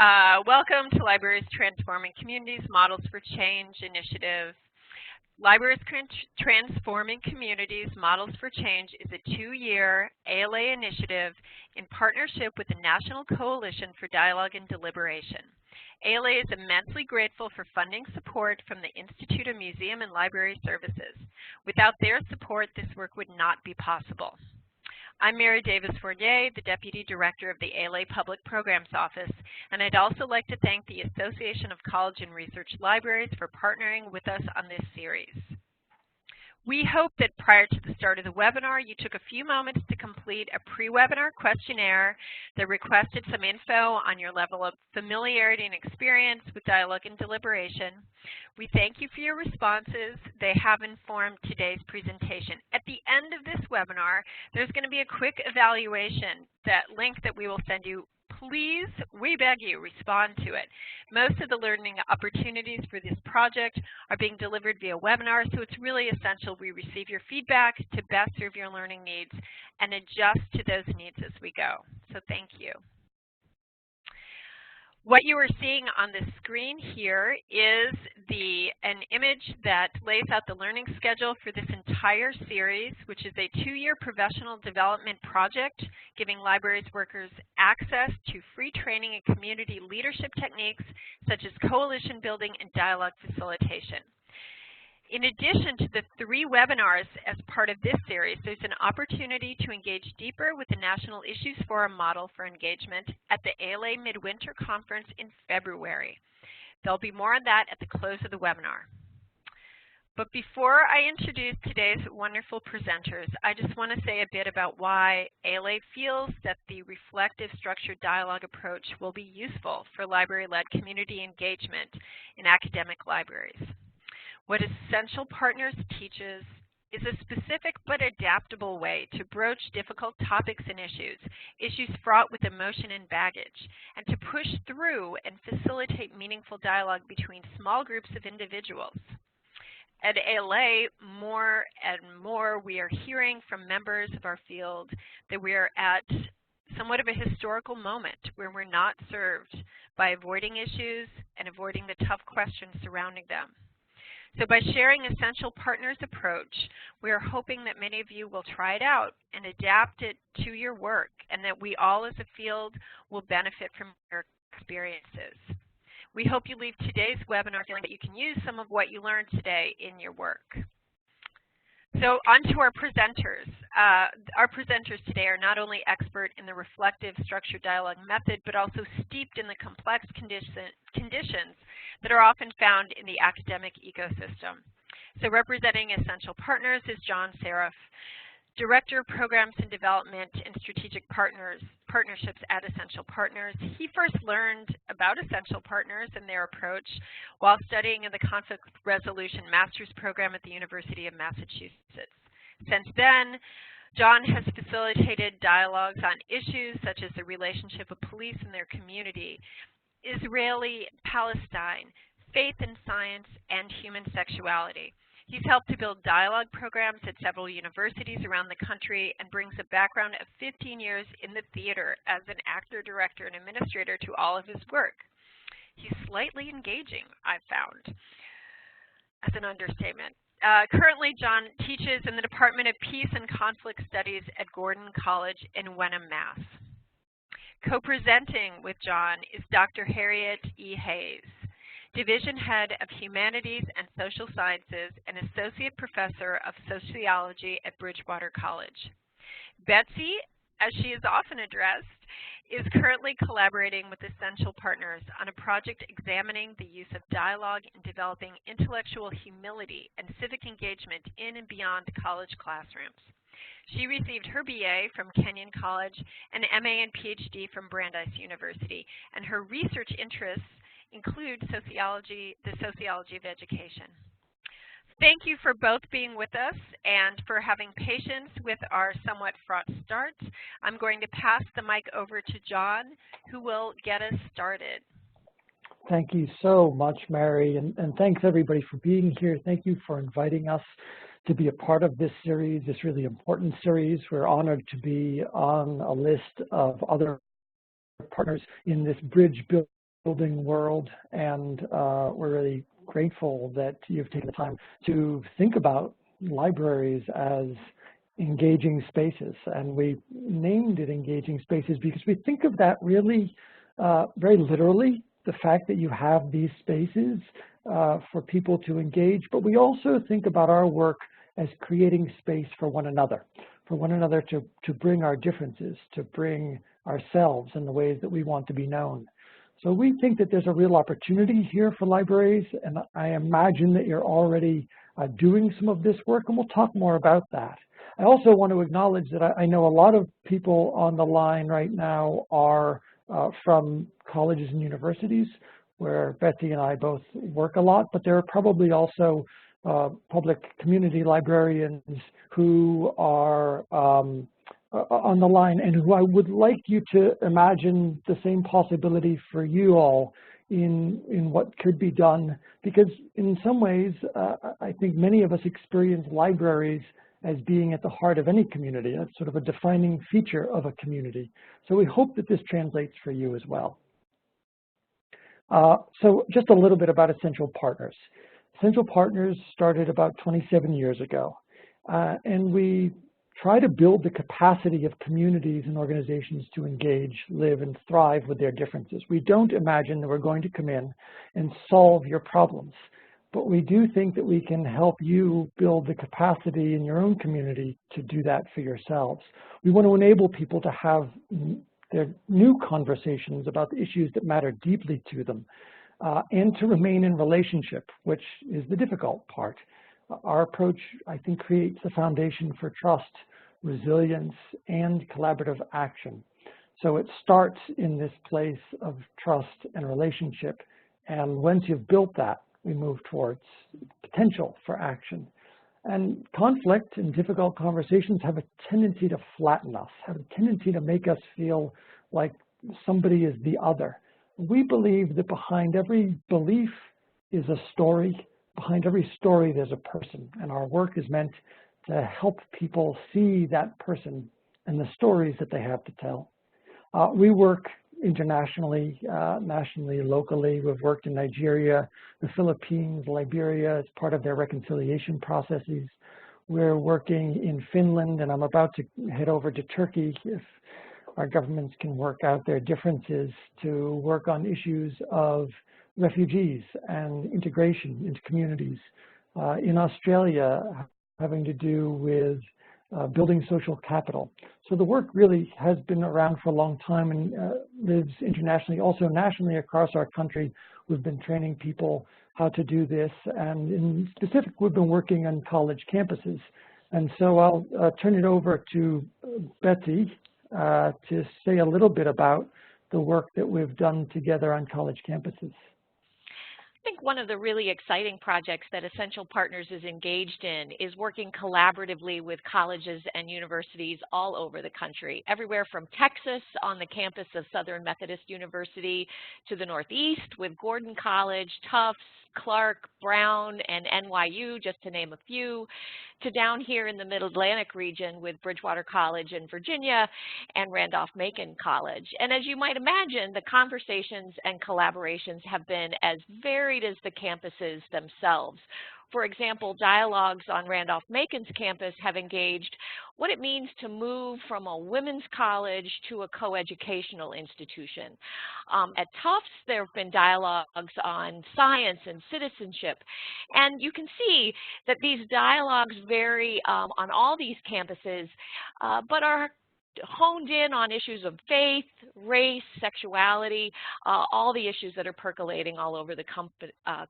Welcome to Libraries Transforming Communities Models for Change initiative. Libraries Transforming Communities Models for Change is a 2-year ALA initiative in partnership with the National Coalition for Dialogue and Deliberation. ALA is immensely grateful for funding support from the Institute of Museum and Library Services. Without their support, this work would not be possible. I'm Mary Davis-Fournier, the Deputy Director of the ALA Public Programs Office, and I'd also like to thank the Association of College and Research Libraries for partnering with us on this series. We hope that prior to the start of the webinar, you took a few moments to complete a pre-webinar questionnaire that requested some info on your level of familiarity and experience with dialogue and deliberation. We thank you for your responses. They have informed today's presentation. At the end of this webinar, there's going to be a quick evaluation, that link that we will send you. Please, we beg you, respond to it. Most of the learning opportunities for this project are being delivered via webinar, so it's really essential we receive your feedback to best serve your learning needs and adjust to those needs as we go. So thank you. What you are seeing on the screen here is an image that lays out the learning schedule for this entire series, which is a 2-year professional development project giving libraries workers access to free training in community leadership techniques such as coalition building and dialogue facilitation. In addition to the 3 webinars as part of this series, there's an opportunity to engage deeper with the National Issues Forum model for engagement at the ALA Midwinter Conference in February. There'll be more on that at the close of the webinar. But before I introduce today's wonderful presenters, I just want to say a bit about why ALA feels that the reflective structured dialogue approach will be useful for library-led community engagement in academic libraries. What Essential Partners teaches is a specific but adaptable way to broach difficult topics and issues fraught with emotion and baggage, and to push through and facilitate meaningful dialogue between small groups of individuals. At ALA, more and more we are hearing from members of our field that we are at somewhat of a historical moment where we're not served by avoiding issues and avoiding the tough questions surrounding them. So by sharing Essential Partners approach, we are hoping that many of you will try it out and adapt it to your work, and that we all as a field will benefit from your experiences. We hope you leave today's webinar feeling that you can use some of what you learned today in your work. So on to our presenters. Our presenters today are not only expert in the reflective structured dialogue method, but also steeped in the complex conditions that are often found in the academic ecosystem. So representing Essential Partners is John Seraph, Director of Programs and Development and Strategic Partnerships at Essential Partners. He first learned about Essential Partners and their approach while studying in the Conflict Resolution Master's Program at the University of Massachusetts. Since then, John has facilitated dialogues on issues such as the relationship of police and their community, Israeli-Palestine, faith and science, and human sexuality. He's helped to build dialogue programs at several universities around the country and brings a background of 15 years in the theater as an actor, director, and administrator to all of his work. He's slightly engaging, I've found, as an understatement. Currently, John teaches in the Department of Peace and Conflict Studies at Gordon College in Wenham, Mass. Co-presenting with John is Dr. Harriet E. Hayes, Division Head of Humanities and Social Sciences and Associate Professor of Sociology at Bridgewater College. Betsy, as she is often addressed, is currently collaborating with Essential Partners on a project examining the use of dialogue in developing intellectual humility and civic engagement in and beyond college classrooms. She received her BA from Kenyon College and MA and PhD from Brandeis University, and her research interests include the sociology of education. Thank you for both being with us and for having patience with our somewhat fraught start. I'm going to pass the mic over to John, who will get us started. Thank you so much, Mary, and thanks everybody for being here. Thank you for inviting us to be a part of this series, this really important series. We're honored to be on a list of other partners in this bridge building building world, and we're really grateful that you've taken the time to think about libraries as engaging spaces. And we named it engaging spaces because we think of that really very literally, the fact that you have these spaces for people to engage, but we also think about our work as creating space for one another to bring our differences, to bring ourselves in the ways that we want to be known. So we think that there's a real opportunity here for libraries, and I imagine that you're already doing some of this work, and we'll talk more about that. I also want to acknowledge that I know a lot of people on the line right now are from colleges and universities, where Betsy and I both work a lot, but there are probably also public community librarians who are on the line, and who I would like you to imagine the same possibility for you all in what could be done, because in some ways I think many of us experience libraries as being at the heart of any community. That's sort of a defining feature of a community. So we hope that this translates for you as well. So just a little bit about Essential Partners. Essential Partners started about 27 years ago, and we try to build the capacity of communities and organizations to engage, live, and thrive with their differences. We don't imagine that we're going to come in and solve your problems, but we do think that we can help you build the capacity in your own community to do that for yourselves. We want to enable people to have their new conversations about the issues that matter deeply to them, and to remain in relationship, which is the difficult part. Our approach, I think, creates a foundation for trust, resilience, and collaborative action. So it starts in this place of trust and relationship, and once you've built that, we move towards potential for action. And conflict and difficult conversations have a tendency to flatten us, have a tendency to make us feel like somebody is the other. We believe that behind every belief is a story. Behind every story, there's a person, and our work is meant to help people see that person and the stories that they have to tell. We work internationally, nationally, locally. We've worked in Nigeria, the Philippines, Liberia as part of their reconciliation processes. We're working in Finland, and I'm about to head over to Turkey if our governments can work out their differences to work on issues of refugees and integration into communities. In Australia, having to do with building social capital. So the work really has been around for a long time and lives internationally, also nationally across our country. We've been training people how to do this, and in specific, we've been working on college campuses. And so I'll turn it over to Betsy to say a little bit about the work that we've done together on college campuses. I think one of the really exciting projects that Essential Partners is engaged in is working collaboratively with colleges and universities all over the country, everywhere from Texas on the campus of Southern Methodist University to the Northeast with Gordon College, Tufts, Clark, Brown, and NYU, just to name a few, to down here in the Mid-Atlantic region with Bridgewater College in Virginia and Randolph-Macon College. And as you might imagine, the conversations and collaborations have been as varied as the campuses themselves. For example, dialogues on Randolph-Macon's campus have engaged what it means to move from a women's college to a coeducational institution. At Tufts, there have been dialogues on science and citizenship. And you can see that these dialogues vary on all these campuses, but are honed in on issues of faith, race, sexuality, all the issues that are percolating all over the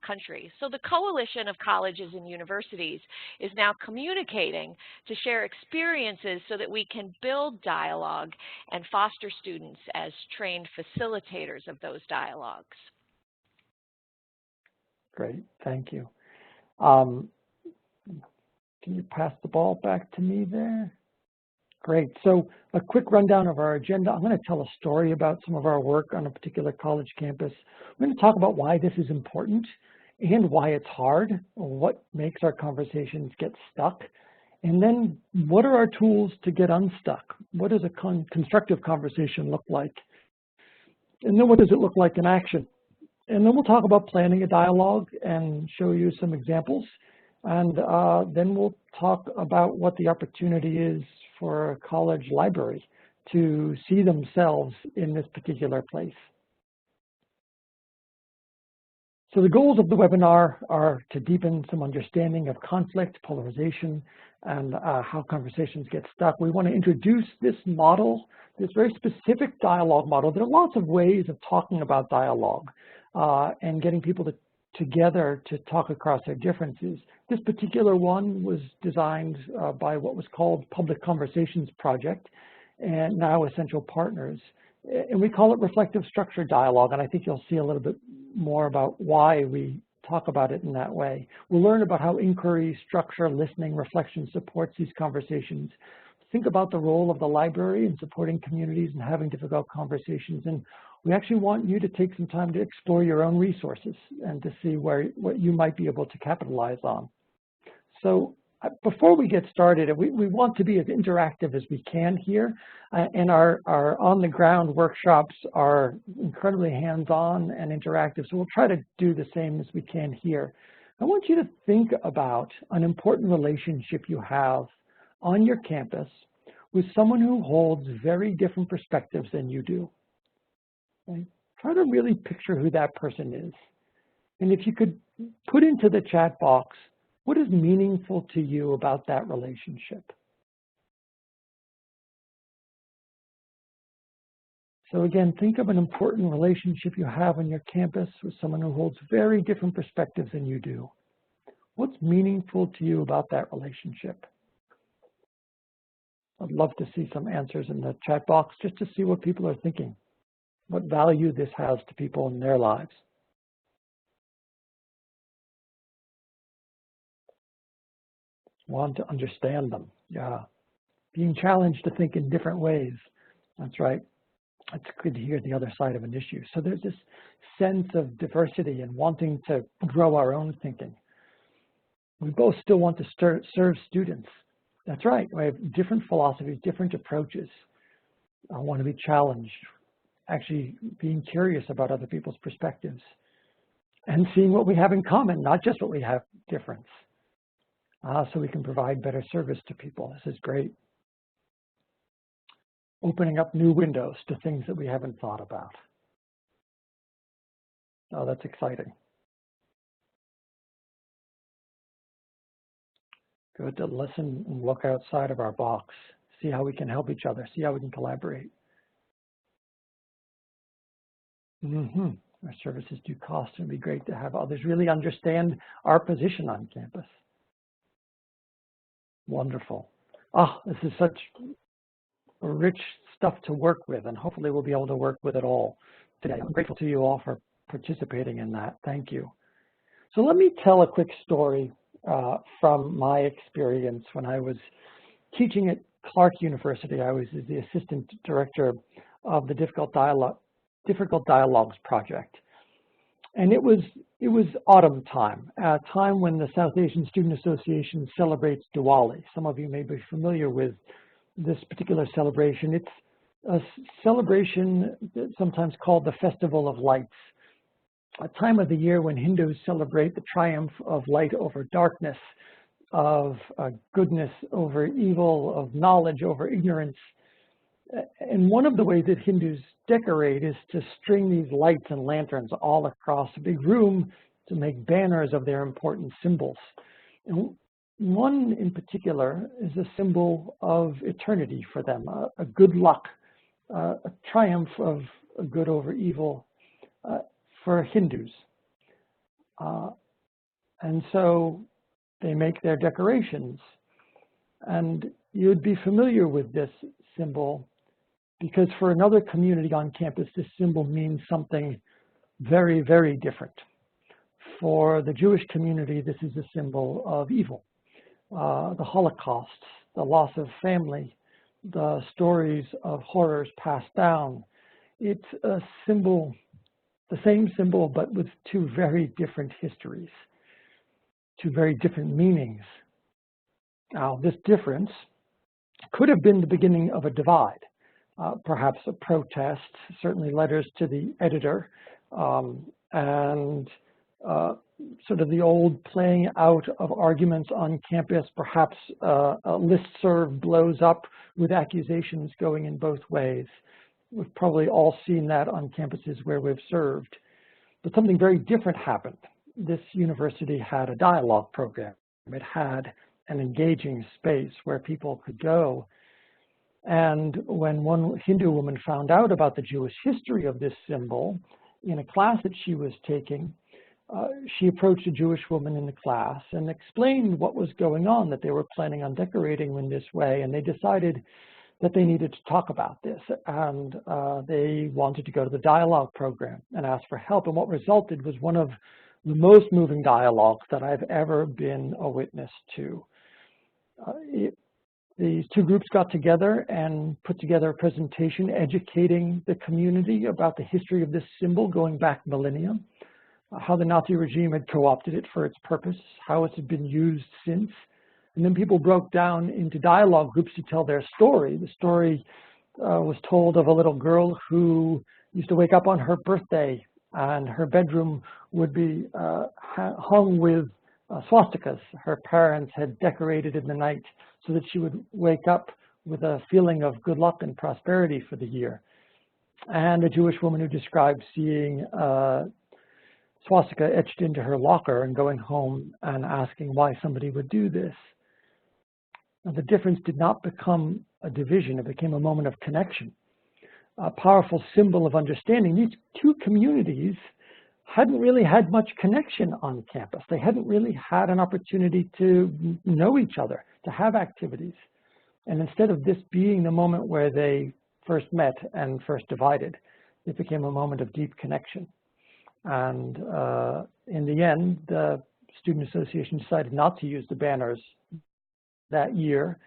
country. So the Coalition of Colleges and Universities is now communicating to share experiences so that we can build dialogue and foster students as trained facilitators of those dialogues. Great, thank you. Can you pass the ball back to me there? Great. So a quick rundown of our agenda. I'm going to tell a story about some of our work on a particular college campus. I'm going to talk about why this is important and why it's hard, or what makes our conversations get stuck. And then what are our tools to get unstuck? What does a constructive conversation look like? And then what does it look like in action? And then we'll talk about planning a dialogue and show you some examples. And then we'll talk about what the opportunity is for a college library to see themselves in this particular place. So the goals of the webinar are to deepen some understanding of conflict, polarization, and how conversations get stuck. We want to introduce this model, this very specific dialogue model. There are lots of ways of talking about dialogue and getting people together to talk across their differences. This particular one was designed by what was called Public Conversations Project, and now Essential Partners. And we call it reflective structured dialogue, and I think you'll see a little bit more about why we talk about it in that way. We'll learn about how inquiry, structure, listening, reflection supports these conversations. Think about the role of the library in supporting communities and having difficult conversations. And we actually want you to take some time to explore your own resources and to see what you might be able to capitalize on. So before we get started, we want to be as interactive as we can here, and our on-the-ground workshops are incredibly hands-on and interactive, so we'll try to do the same as we can here. I want you to think about an important relationship you have on your campus with someone who holds very different perspectives than you do. Okay? Try to really picture who that person is. And if you could put into the chat box, what is meaningful to you about that relationship? So again, think of an important relationship you have on your campus with someone who holds very different perspectives than you do. What's meaningful to you about that relationship? I'd love to see some answers in the chat box just to see what people are thinking, what value this has to people in their lives. Want to understand them. Yeah. Being challenged to think in different ways. That's right. It's good to hear the other side of an issue. So there's this sense of diversity and wanting to grow our own thinking. We both still want to serve students. That's right. We have different philosophies, different approaches. I want to be challenged, actually being curious about other people's perspectives and seeing what we have in common, not just what we have difference. So we can provide better service to people. This is great. Opening up new windows to things that we haven't thought about. Oh, that's exciting. Good to listen and look outside of our box, see how we can help each other, see how we can collaborate. Our services do cost, and it'd be great to have others really understand our position on campus. Wonderful. Oh, this is such rich stuff to work with, and hopefully we'll be able to work with it all today. I'm grateful to you all for participating in that. Thank you. So let me tell a quick story from my experience when I was teaching at Clark University. I was the assistant director of the Difficult Dialogues project. And it was autumn time, a time when the South Asian Student Association celebrates Diwali. Some of you may be familiar with this particular celebration. It's a celebration sometimes called the Festival of Lights, a time of the year when Hindus celebrate the triumph of light over darkness, of goodness over evil, of knowledge over ignorance. And one of the ways that Hindus decorate is to string these lights and lanterns all across a big room to make banners of their important symbols. And one in particular is a symbol of eternity for them, a good luck, a triumph of good over evil for Hindus. And so they make their decorations. And you'd be familiar with this symbol because for another community on campus, this symbol means something very, very different. For the Jewish community, this is a symbol of evil. The Holocaust, the loss of family, the stories of horrors passed down. It's a symbol, the same symbol, but with two very different histories, two very different meanings. Now, this difference could have been the beginning of a divide, perhaps a protest, certainly letters to the editor and sort of the old playing out of arguments on campus, perhaps a listserv blows up with accusations going in both ways. We've probably all seen that on campuses where we've served. But something very different happened. This university had a dialogue program. It had an engaging space where people could go. And when one Hindu woman found out about the Jewish history of this symbol in a class that she was taking, she approached a Jewish woman in the class and explained what was going on, that they were planning on decorating in this way, and they decided that they needed to talk about this, and they wanted to go to the dialogue program and ask for help. And what resulted was one of the most moving dialogues that I've ever been a witness to. These two groups got together and put together a presentation educating the community about the history of this symbol going back millennia, how the Nazi regime had co-opted it for its purpose, how it had been used since. And then people broke down into dialogue groups to tell their story. The story was told of a little girl who used to wake up on her birthday and her bedroom would be hung with swastikas. Her parents had decorated in the night so that she would wake up with a feeling of good luck and prosperity for the year. And a Jewish woman who described seeing swastika etched into her locker and going home and asking why somebody would do this. Now, the difference did not become a division, it became a moment of connection, a powerful symbol of understanding. These two communities hadn't really had much connection on campus. They hadn't really had an opportunity to know each other, to have activities. And instead of this being the moment where they first met and first divided, it became a moment of deep connection. And in the end, the Student Association decided not to use the banners that year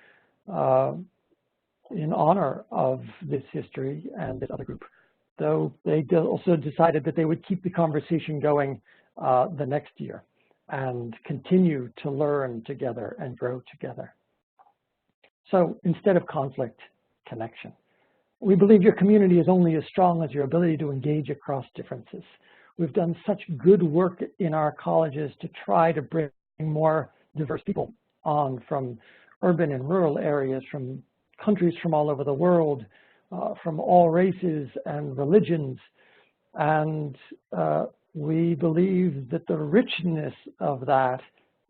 in honor of this history and this other group, though they also decided that they would keep the conversation going the next year and continue to learn together and grow together. So instead of conflict, connection. We believe your community is only as strong as your ability to engage across differences. We've done such good work in our colleges to try to bring more diverse people on from urban and rural areas, from countries from all over the world, from all races and religions. And we believe that the richness of that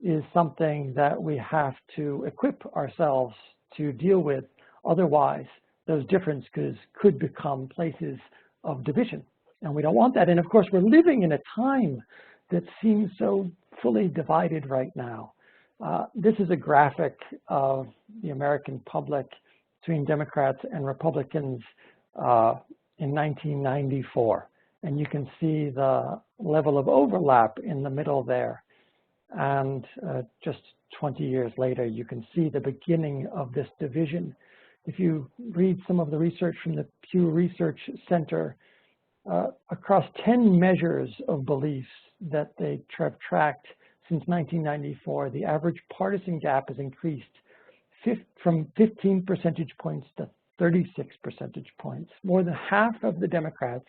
is something that we have to equip ourselves to deal with. Otherwise, those differences could become places of division. And we don't want that. And of course, we're living in a time that seems so fully divided right now. This is a graphic of the American public between Democrats and Republicans in 1994. And you can see the level of overlap in the middle there. And just 20 years later, you can see the beginning of this division. If you read some of the research from the Pew Research Center, across 10 measures of beliefs that they have tracked since 1994, the average partisan gap has increased from 15 percentage points to 36 percentage points. More than half of the Democrats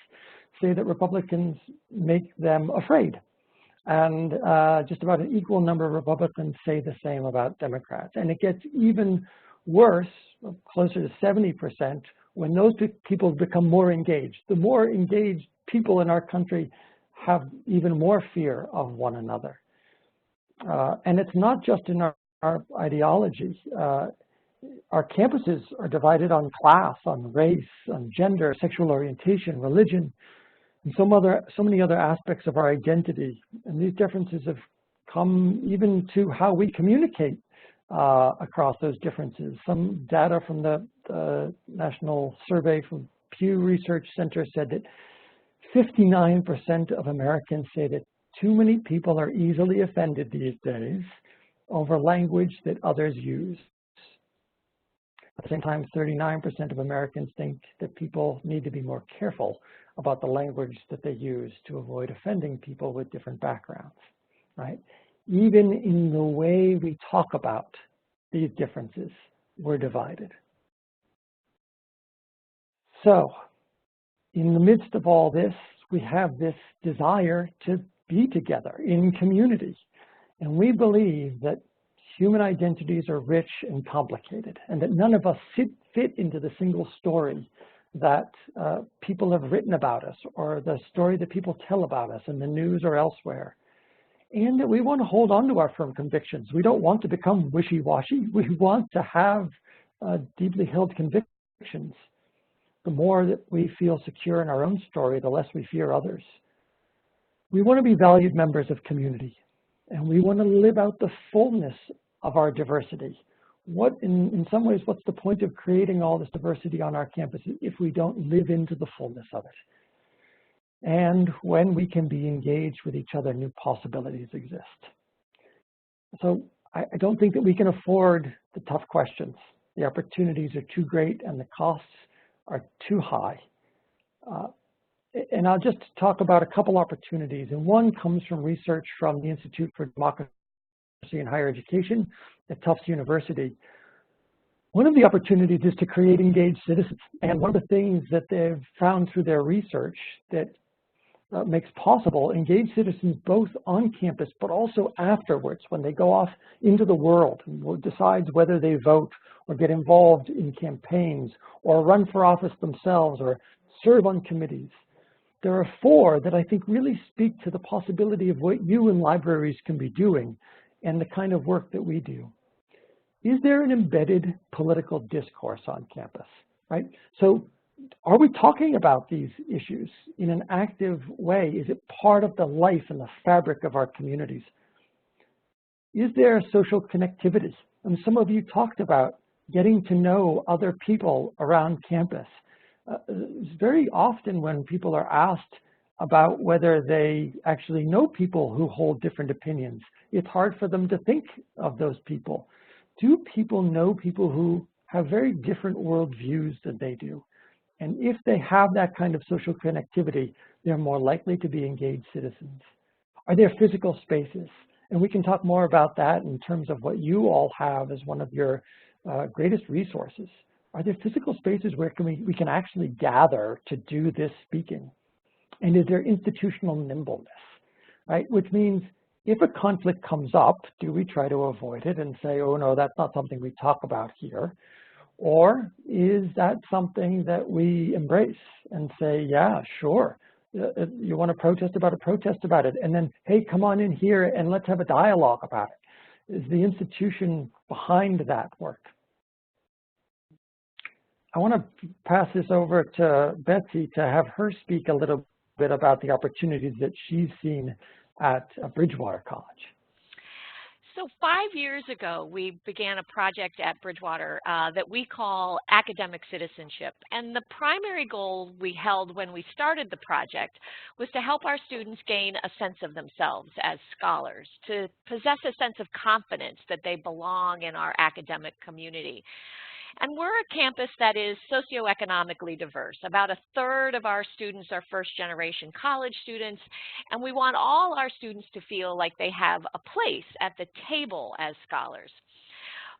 say that Republicans make them afraid. And just about an equal number of Republicans say the same about Democrats. And it gets even worse, closer to 70%, when those people become more engaged. The more engaged people in our country have even more fear of one another. And it's not just in our ideologies. Our campuses are divided on class, on race, on gender, sexual orientation, religion, and so many other aspects of our identity. And these differences have come even to how we communicate across those differences. Some data from the national survey from Pew Research Center said that 59% of Americans say that too many people are easily offended these days over language that others use. At the same time, 39% of Americans think that people need to be more careful about the language that they use to avoid offending people with different backgrounds, right? Even in the way we talk about these differences, we're divided. So, in the midst of all this, we have this desire to be together in community. And we believe that human identities are rich and complicated, and that none of us fit into the single story that people have written about us, or the story that people tell about us in the news or elsewhere. And that we want to hold on to our firm convictions. We don't want to become wishy-washy. We want to have deeply held convictions. The more that we feel secure in our own story, the less we fear others. We want to be valued members of community, and we want to live out the fullness of our diversity. In some ways, what's the point of creating all this diversity on our campus if we don't live into the fullness of it? And when we can be engaged with each other, new possibilities exist. So I don't think that we can afford the tough questions. The opportunities are too great and the costs are too high. And I'll just talk about a couple opportunities. And one comes from research from the Institute for Democracy in Higher Education at Tufts University. One of the opportunities is to create engaged citizens. And one of the things that they've found through their research that makes possible engaged citizens both on campus but also afterwards when they go off into the world and decides whether they vote or get involved in campaigns or run for office themselves or serve on committees. There are four that I think really speak to the possibility of what you in libraries can be doing and the kind of work that we do. Is there an embedded political discourse on campus, right? So are we talking about these issues in an active way? Is it part of the life and the fabric of our communities? Is there social connectivity? And some of you talked about getting to know other people around campus. Very often when people are asked about whether they actually know people who hold different opinions, it's hard for them to think of those people. Do people know people who have very different worldviews than they do? And if they have that kind of social connectivity, they're more likely to be engaged citizens. Are there physical spaces? And we can talk more about that in terms of what you all have as one of your greatest resources. Are there physical spaces where we can actually gather to do this speaking? And is there institutional nimbleness, right? Which means if a conflict comes up, do we try to avoid it and say, oh no, that's not something we talk about here? Or is that something that we embrace and say, yeah, sure, you want to protest about it, and then, hey, come on in here and let's have a dialogue about it. Is the institution behind that work? I want to pass this over to Betsy to have her speak a little bit about the opportunities that she's seen at Bridgewater College. So 5 years ago, we began a project at Bridgewater that we call academic citizenship. And the primary goal we held when we started the project was to help our students gain a sense of themselves as scholars, to possess a sense of confidence that they belong in our academic community. And we're a campus that is socioeconomically diverse. About a third of our students are first-generation college students, and we want all our students to feel like they have a place at the table as scholars.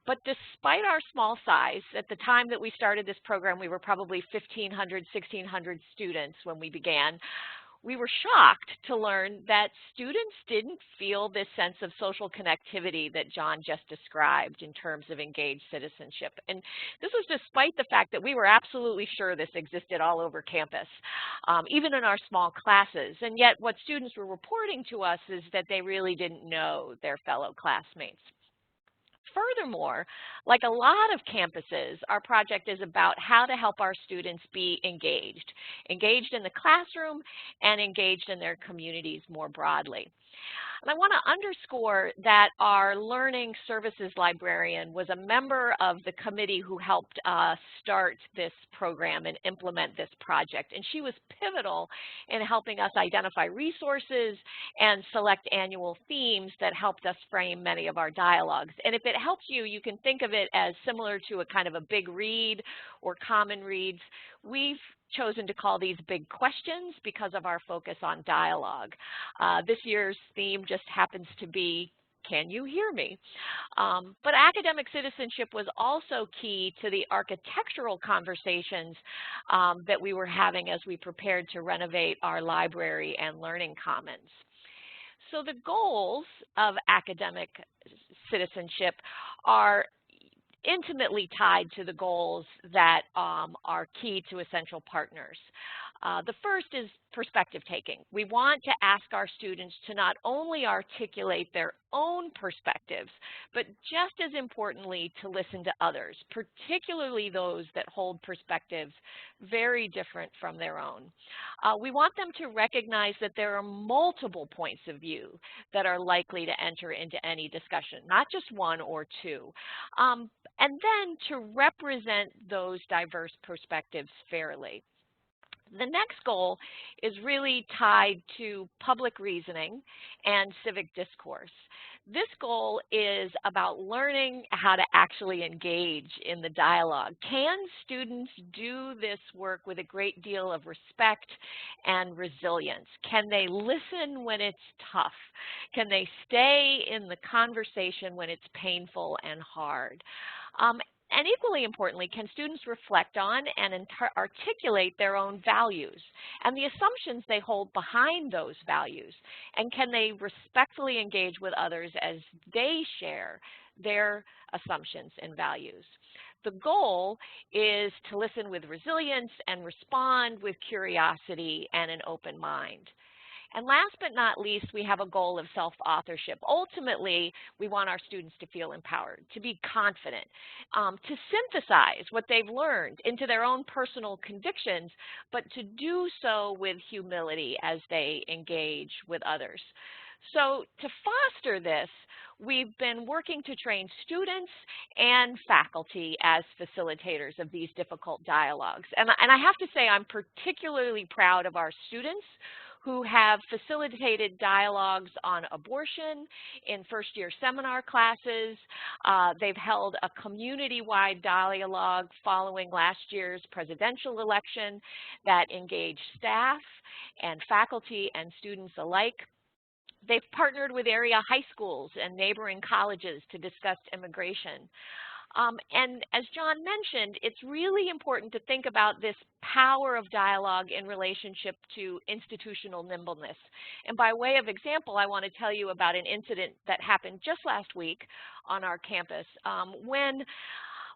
But despite our small size, at the time that we started this program, we were probably 1,500, 1,600 students when we began. We were shocked to learn that students didn't feel this sense of social connectivity that John just described in terms of engaged citizenship. And this was despite the fact that we were absolutely sure this existed all over campus, even in our small classes. And yet what students were reporting to us is that they really didn't know their fellow classmates. Furthermore, like a lot of campuses, our project is about how to help our students be engaged in the classroom and engaged in their communities more broadly. And I want to underscore that our learning services librarian was a member of the committee who helped start this program and implement this project. And she was pivotal in helping us identify resources and select annual themes that helped us frame many of our dialogues. And if it helps you, you can think of it as similar to a kind of a big read or common reads. We've chosen to call these big questions because of our focus on dialogue. This year's theme just happens to be Can you hear me? But academic citizenship was also key to the architectural conversations that we were having as we prepared to renovate our library and learning commons. So the goals of academic citizenship are intimately tied to the goals that are key to essential partners. The first is perspective taking. We want to ask our students to not only articulate their own perspectives, but just as importantly to listen to others, particularly those that hold perspectives very different from their own. We want them to recognize that there are multiple points of view that are likely to enter into any discussion, not just one or two, and then to represent those diverse perspectives fairly. The next goal is really tied to public reasoning and civic discourse. This goal is about learning how to actually engage in the dialogue. Can students do this work with a great deal of respect and resilience? Can they listen when it's tough? Can they stay in the conversation when it's painful and hard? And equally importantly, can students reflect on and articulate their own values and the assumptions they hold behind those values? And can they respectfully engage with others as they share their assumptions and values? The goal is to listen with resilience and respond with curiosity and an open mind. And last but not least, we have a goal of self-authorship. Ultimately, we want our students to feel empowered, to be confident, to synthesize what they've learned into their own personal convictions, but to do so with humility as they engage with others. So to foster this, we've been working to train students and faculty as facilitators of these difficult dialogues. And I have to say I'm particularly proud of our students who have facilitated dialogues on abortion in first-year seminar classes. They've held a community-wide dialogue following last year's presidential election that engaged staff and faculty and students alike. They've partnered with area high schools and neighboring colleges to discuss immigration. And as John mentioned, it's really important to think about this power of dialogue in relationship to institutional nimbleness. And by way of example, I want to tell you about an incident that happened just last week on our campus when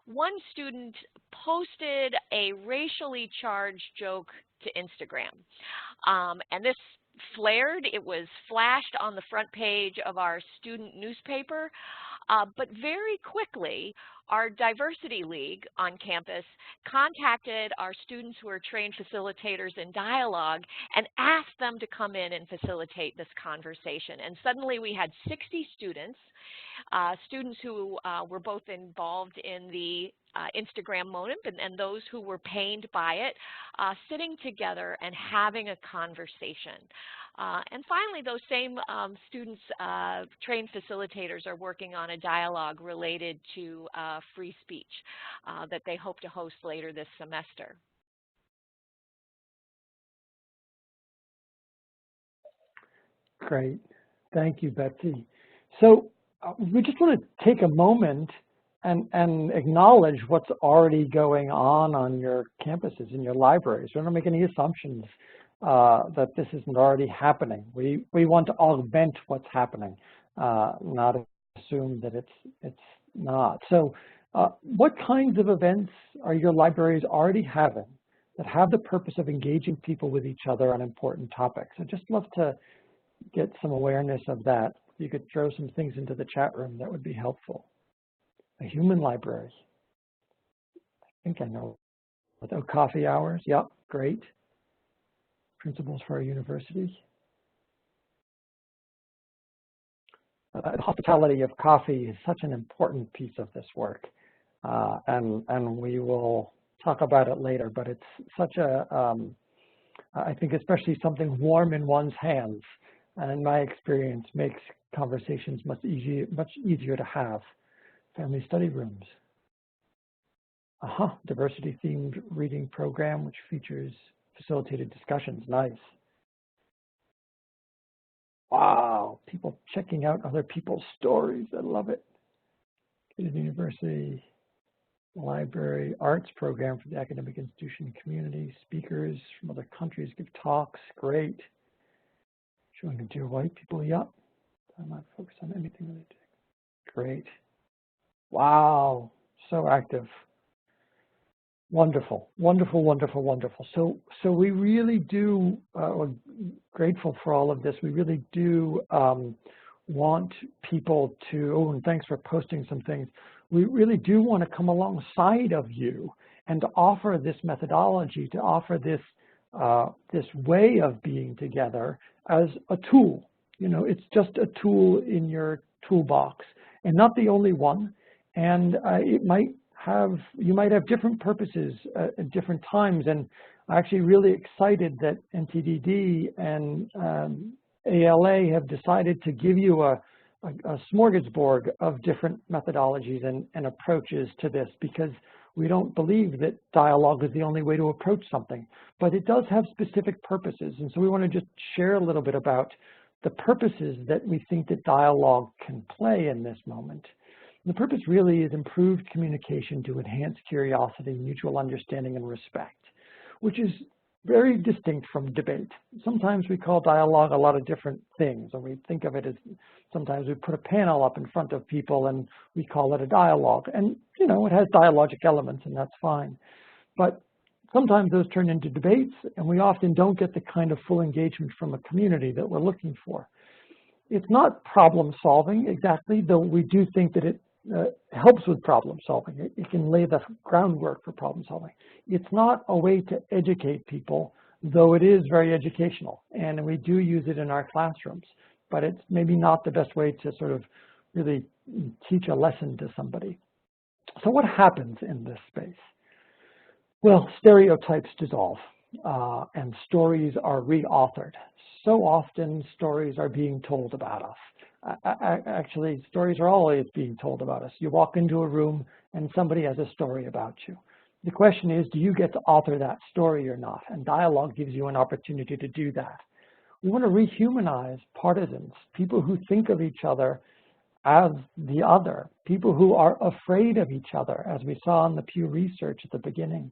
one student posted a racially charged joke to Instagram. And this flared. It was flashed on the front page of our student newspaper. But very quickly, our Diversity League on campus contacted our students who are trained facilitators in dialogue and asked them to come in and facilitate this conversation. And suddenly we had 60 students, students who were both involved in the Instagram moment and those who were pained by it, sitting together and having a conversation. And finally, those same students, trained facilitators, are working on a dialogue related to free speech that they hope to host later this semester. Great. Thank you, Betsy. So we just want to take a moment and acknowledge what's already going on your campuses, in your libraries. We don't make any assumptions that this isn't already happening. We want to augment what's happening, not assume that it's not. So what kinds of events are your libraries already having that have the purpose of engaging people with each other on important topics? I'd just love to get some awareness of that. If you could throw some things into the chat room, that would be helpful. A human library. I think I know. Without coffee hours, yep, great. Principles for our university. The hospitality of coffee is such an important piece of this work, and we will talk about it later, but it's such a, I think especially something warm in one's hands, and in my experience makes conversations much easier to have. Family study rooms. Diversity-themed reading program, which features facilitated discussions. Nice. Wow, people checking out other people's stories. I love it. University Library Arts Program for the academic institution and community. Speakers from other countries give talks. Great. Showing the dear white people. Yep. I'm not focused on anything really. Great. Wow. So active. Wonderful, wonderful, wonderful, wonderful. So we really do, we're grateful for all of this. We really do want people to, oh, and thanks for posting some things. We really do want to come alongside of you and to offer this methodology, to offer this, this way of being together as a tool. You know, it's just a tool in your toolbox and not the only one. And it might have, you might have different purposes at different times, and I'm actually really excited that NCDD and ALA have decided to give you a smorgasbord of different methodologies and approaches to this, because we don't believe that dialogue is the only way to approach something, but it does have specific purposes. And so we want to just share a little bit about the purposes that we think that dialogue can play in this moment. The purpose really is improved communication to enhance curiosity, mutual understanding, and respect, which is very distinct from debate. Sometimes we call dialogue a lot of different things, and we think of it as, sometimes we put a panel up in front of people and we call it a dialogue. And, you know, it has dialogic elements, and that's fine. But sometimes those turn into debates, and we often don't get the kind of full engagement from a community that we're looking for. It's not problem solving exactly, though we do think that it helps with problem solving. It can lay the groundwork for problem solving. It's not a way to educate people, though it is very educational, and we do use it in our classrooms, but it's maybe not the best way to sort of really teach a lesson to somebody. So what happens in this space? Well, stereotypes dissolve, and stories are reauthored. So often stories are being told about us. Actually, stories are always being told about us. You walk into a room and somebody has a story about you. The question is, do you get to author that story or not? And dialogue gives you an opportunity to do that. We want to rehumanize partisans, people who think of each other as the other, people who are afraid of each other, as we saw in the Pew Research at the beginning.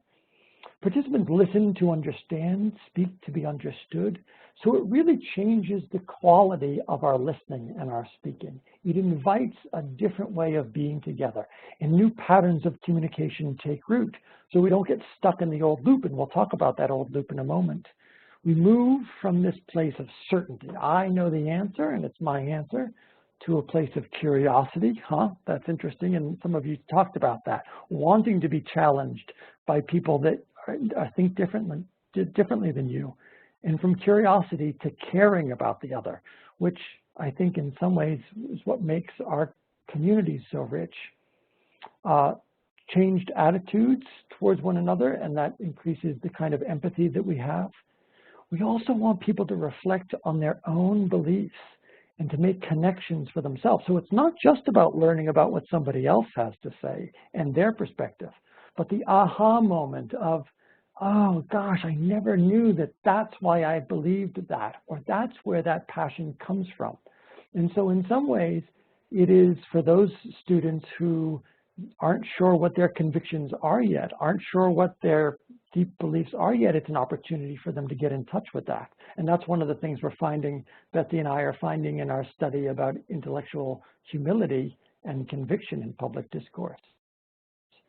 Participants listen to understand, speak to be understood. So it really changes the quality of our listening and our speaking. It invites a different way of being together, and new patterns of communication take root. So we don't get stuck in the old loop, and we'll talk about that old loop in a moment. We move from this place of certainty. I know the answer, and it's my answer, to a place of curiosity. That's interesting, and some of you talked about that. Wanting to be challenged by people that think differently than you, and from curiosity to caring about the other, which I think in some ways is what makes our communities so rich. Changed attitudes towards one another, and that increases the kind of empathy that we have. We also want people to reflect on their own beliefs and to make connections for themselves. So it's not just about learning about what somebody else has to say and their perspective, but the aha moment of, oh gosh, I never knew that that's why I believed that, or that's where that passion comes from. And so in some ways, it is for those students who aren't sure what their convictions are yet, aren't sure what their deep beliefs are yet, it's an opportunity for them to get in touch with that. And that's one of the things we're finding, Betsy and I are finding in our study about intellectual humility and conviction in public discourse.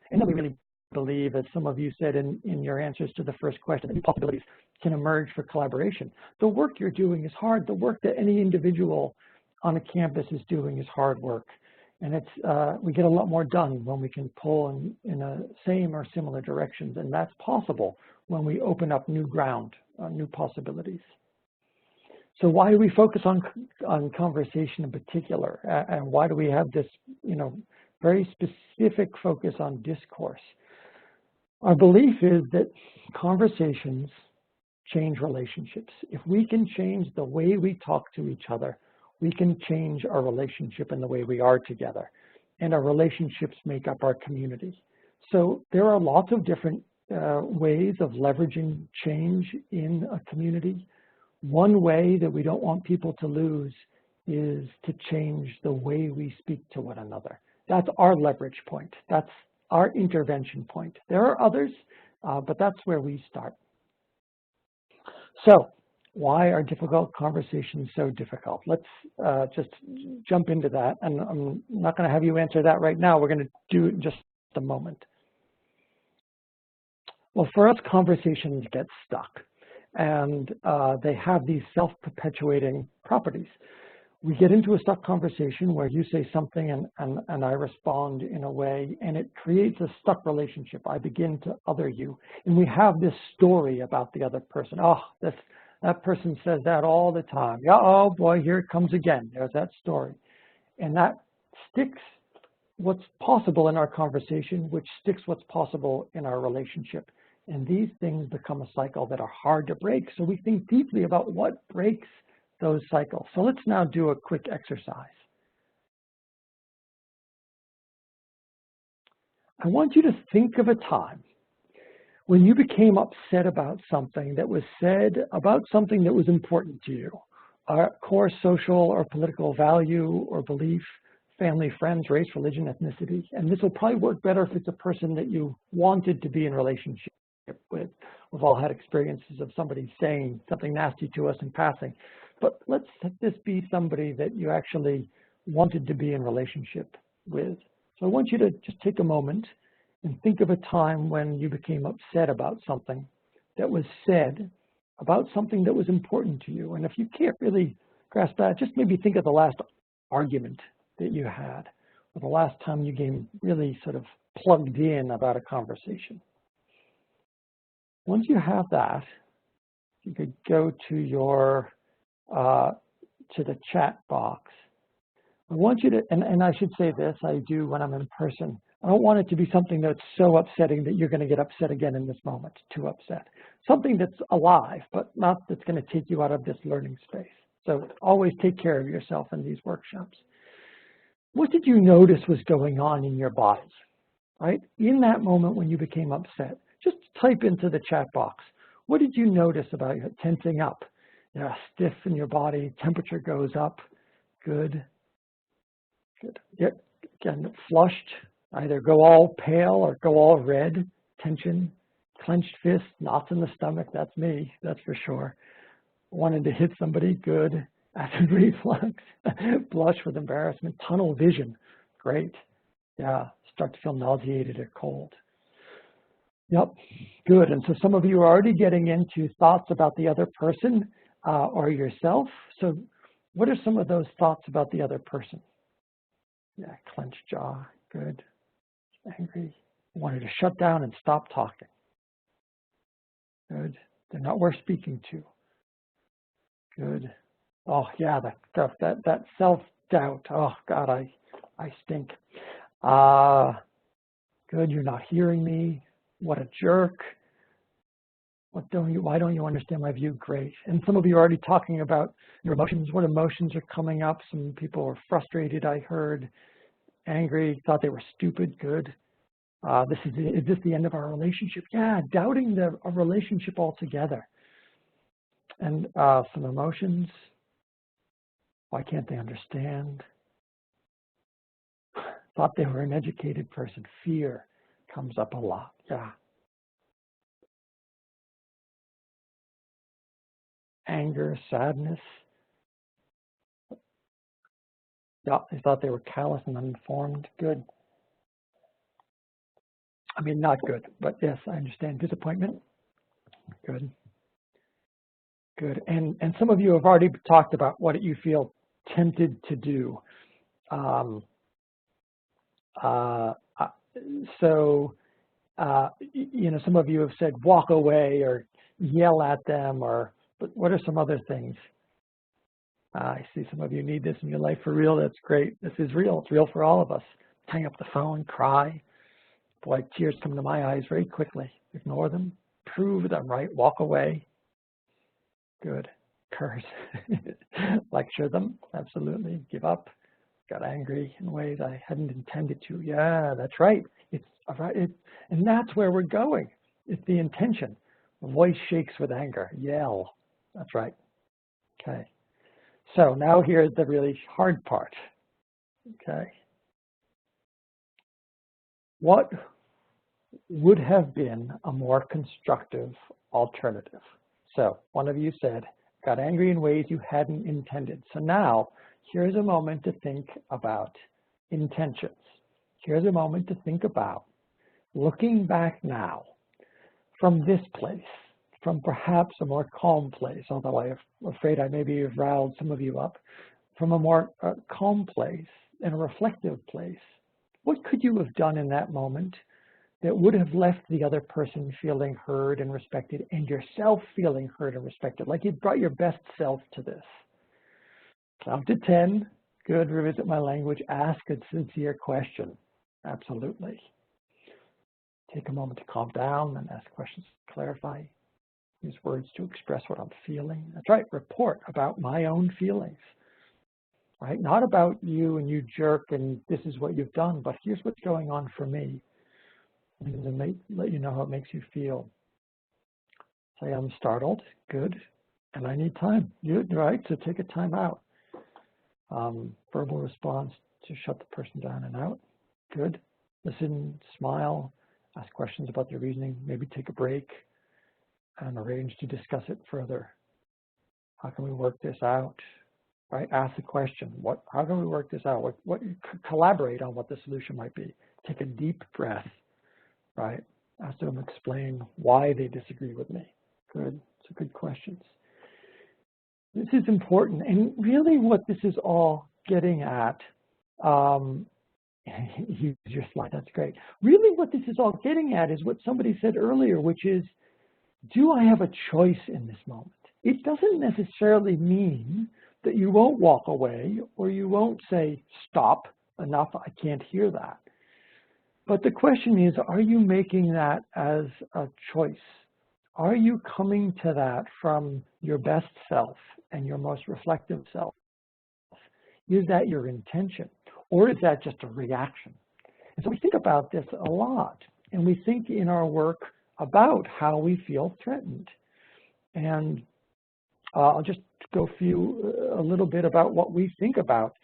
And then we really believe, as some of you said in your answers to the first question, that new possibilities can emerge for collaboration. The work you're doing is hard. The work that any individual on a campus is doing is hard work. And it's we get a lot more done when we can pull in a same or similar directions, and that's possible when we open up new ground, new possibilities. So why do we focus on conversation in particular, and why do we have this, very specific focus on discourse? Our belief is that conversations change relationships. If we can change the way we talk to each other, we can change our relationship and the way we are together. And our relationships make up our community. So there are lots of different ways of leveraging change in a community. One way that we don't want people to lose is to change the way we speak to one another. That's our leverage point. That's our intervention point. There are others, but that's where we start. So why are difficult conversations so difficult? Let's just jump into that. And I'm not going to have you answer that right now. We're going to do it in just a moment. Well, for us, conversations get stuck. And they have these self-perpetuating properties. We get into a stuck conversation where you say something and I respond in a way, and it creates a stuck relationship. I begin to other you. And we have this story about the other person. Oh, that person says that all the time. Yeah, oh boy, here it comes again. There's that story. And that sticks what's possible in our conversation, which sticks what's possible in our relationship. And these things become a cycle that are hard to break. So we think deeply about what breaks those cycles. So let's now do a quick exercise. I want you to think of a time when you became upset about something that was said about something that was important to you, a core social or political value or belief, family, friends, race, religion, ethnicity. And this will probably work better if it's a person that you wanted to be in relationship with. We've all had experiences of somebody saying something nasty to us in passing. But let's let this be somebody that you actually wanted to be in relationship with. So I want you to just take a moment and think of a time when you became upset about something that was said about something that was important to you. And if you can't really grasp that, just maybe think of the last argument that you had, or the last time you came really sort of plugged in about a conversation. Once you have that, you could go to your to the chat box. I want you to, and I should say this, I do when I'm in person. I don't want it to be something that's so upsetting that you're going to get upset again in this moment, too upset. Something that's alive, but not that's going to take you out of this learning space. So always take care of yourself in these workshops. What did you notice was going on in your bodies, right? In that moment when you became upset, just type into the chat box. What did you notice about you tensing up? Yeah, stiff in your body, temperature goes up. Good. Good. Yeah, again, flushed, either go all pale or go all red, tension, clenched fist, knots in the stomach, that's me, that's for sure. Wanted to hit somebody, good. Acid reflux, blush with embarrassment, tunnel vision, great. Yeah, start to feel nauseated or cold. Yep, good. And so some of you are already getting into thoughts about the other person or yourself. So what are some of those thoughts about the other person? Yeah, clenched jaw, good. Angry, wanted to shut down and stop talking. Good, they're not worth speaking to. Good. Oh yeah, that self-doubt. Oh God, I stink. Good, you're not hearing me. What a jerk. Why don't you understand my view? Great. And some of you are already talking about your emotions. What emotions are coming up? Some people are frustrated, I heard. Angry, thought they were stupid. Good. Is this the end of our relationship? Yeah, doubting a relationship altogether. And some emotions. Why can't they understand? Thought they were an educated person. Fear comes up a lot. Yeah. Anger, sadness. Yeah, they thought they were callous and uninformed. Good. I mean, not good, but yes, I understand. Disappointment. Good. Good. And some of you have already talked about what you feel tempted to do. You know, some of you have said walk away or yell at them, but what are some other things? I see some of you need this in your life for real. That's great. This is real. It's real for all of us. Hang up the phone, cry. Boy, tears come to my eyes very quickly. Ignore them. Prove them right. Walk away. Good. Curse. Lecture them. Absolutely. Give up. Got angry in ways I hadn't intended to. Yeah, that's right. And that's where we're going. It's the intention. The voice shakes with anger. Yell. That's right. Okay. So now here's the really hard part. Okay. What would have been a more constructive alternative? So one of you said, got angry in ways you hadn't intended. So now here's a moment to think about intentions. Here's a moment to think about looking back now from this place, from perhaps a more calm place, although I'm afraid I maybe have riled some of you up, from a more calm place and a reflective place. What could you have done in that moment that would have left the other person feeling heard and respected and yourself feeling heard and respected, like you brought your best self to this? Count to 10. Good. Revisit my language. Ask a sincere question. Absolutely. Take a moment to calm down and ask questions to clarify. Use words to express what I'm feeling. That's right. Report about my own feelings. Right? Not about you and you jerk and this is what you've done, but here's what's going on for me. And let you know how it makes you feel. Say, I'm startled. Good. And I need time. Good, right? So take a time out. Verbal response to shut the person down and out. Good. Listen, smile, ask questions about their reasoning, maybe take a break and arrange to discuss it further. How can we work this out? Right? Ask the question, how can we work this out? Collaborate on what the solution might be. Take a deep breath, right? Ask them to explain why they disagree with me. Good. So good questions. This is important, and really what this is all getting at, use your slide, that's great. Really what this is all getting at is what somebody said earlier, which is, do I have a choice in this moment? It doesn't necessarily mean that you won't walk away or you won't say, stop, enough, I can't hear that. But the question is, are you making that as a choice? Are you coming to that from your best self and your most reflective self? Is that your intention? Or is that just a reaction? And so we think about this a lot. And we think in our work about how we feel threatened. And I'll just go a little bit about what we think about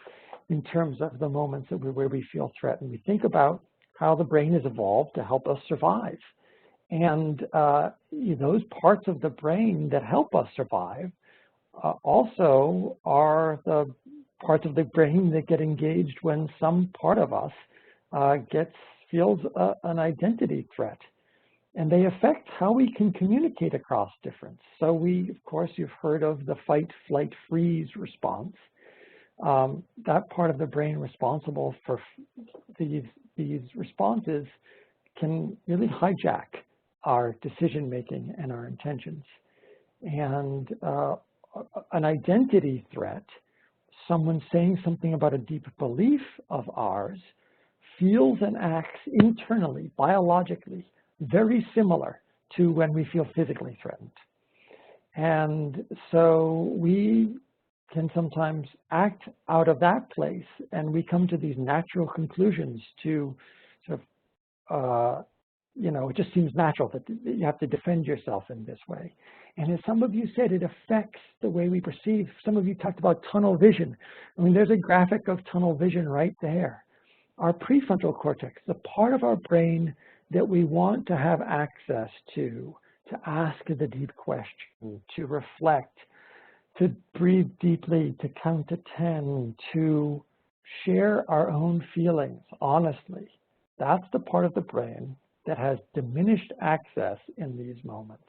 in terms of the moments where we feel threatened. We think about how the brain has evolved to help us survive. And those parts of the brain that help us survive also are the parts of the brain that get engaged when some part of us feels an identity threat. And they affect how we can communicate across difference. So of course, you've heard of the fight, flight, freeze response. That part of the brain responsible for these responses can really hijack our decision-making and our intentions. And an identity threat, someone saying something about a deep belief of ours, feels and acts internally, biologically, very similar to when we feel physically threatened. And so we can sometimes act out of that place, and we come to these natural conclusions to sort of, it just seems natural that you have to defend yourself in this way. And as some of you said, it affects the way we perceive. Some of you talked about tunnel vision. I mean, there's a graphic of tunnel vision right there. Our prefrontal cortex, the part of our brain that we want to have access to ask the deep question, to reflect, to breathe deeply, to count to 10, to share our own feelings honestly. That's the part of the brain that has diminished access in these moments.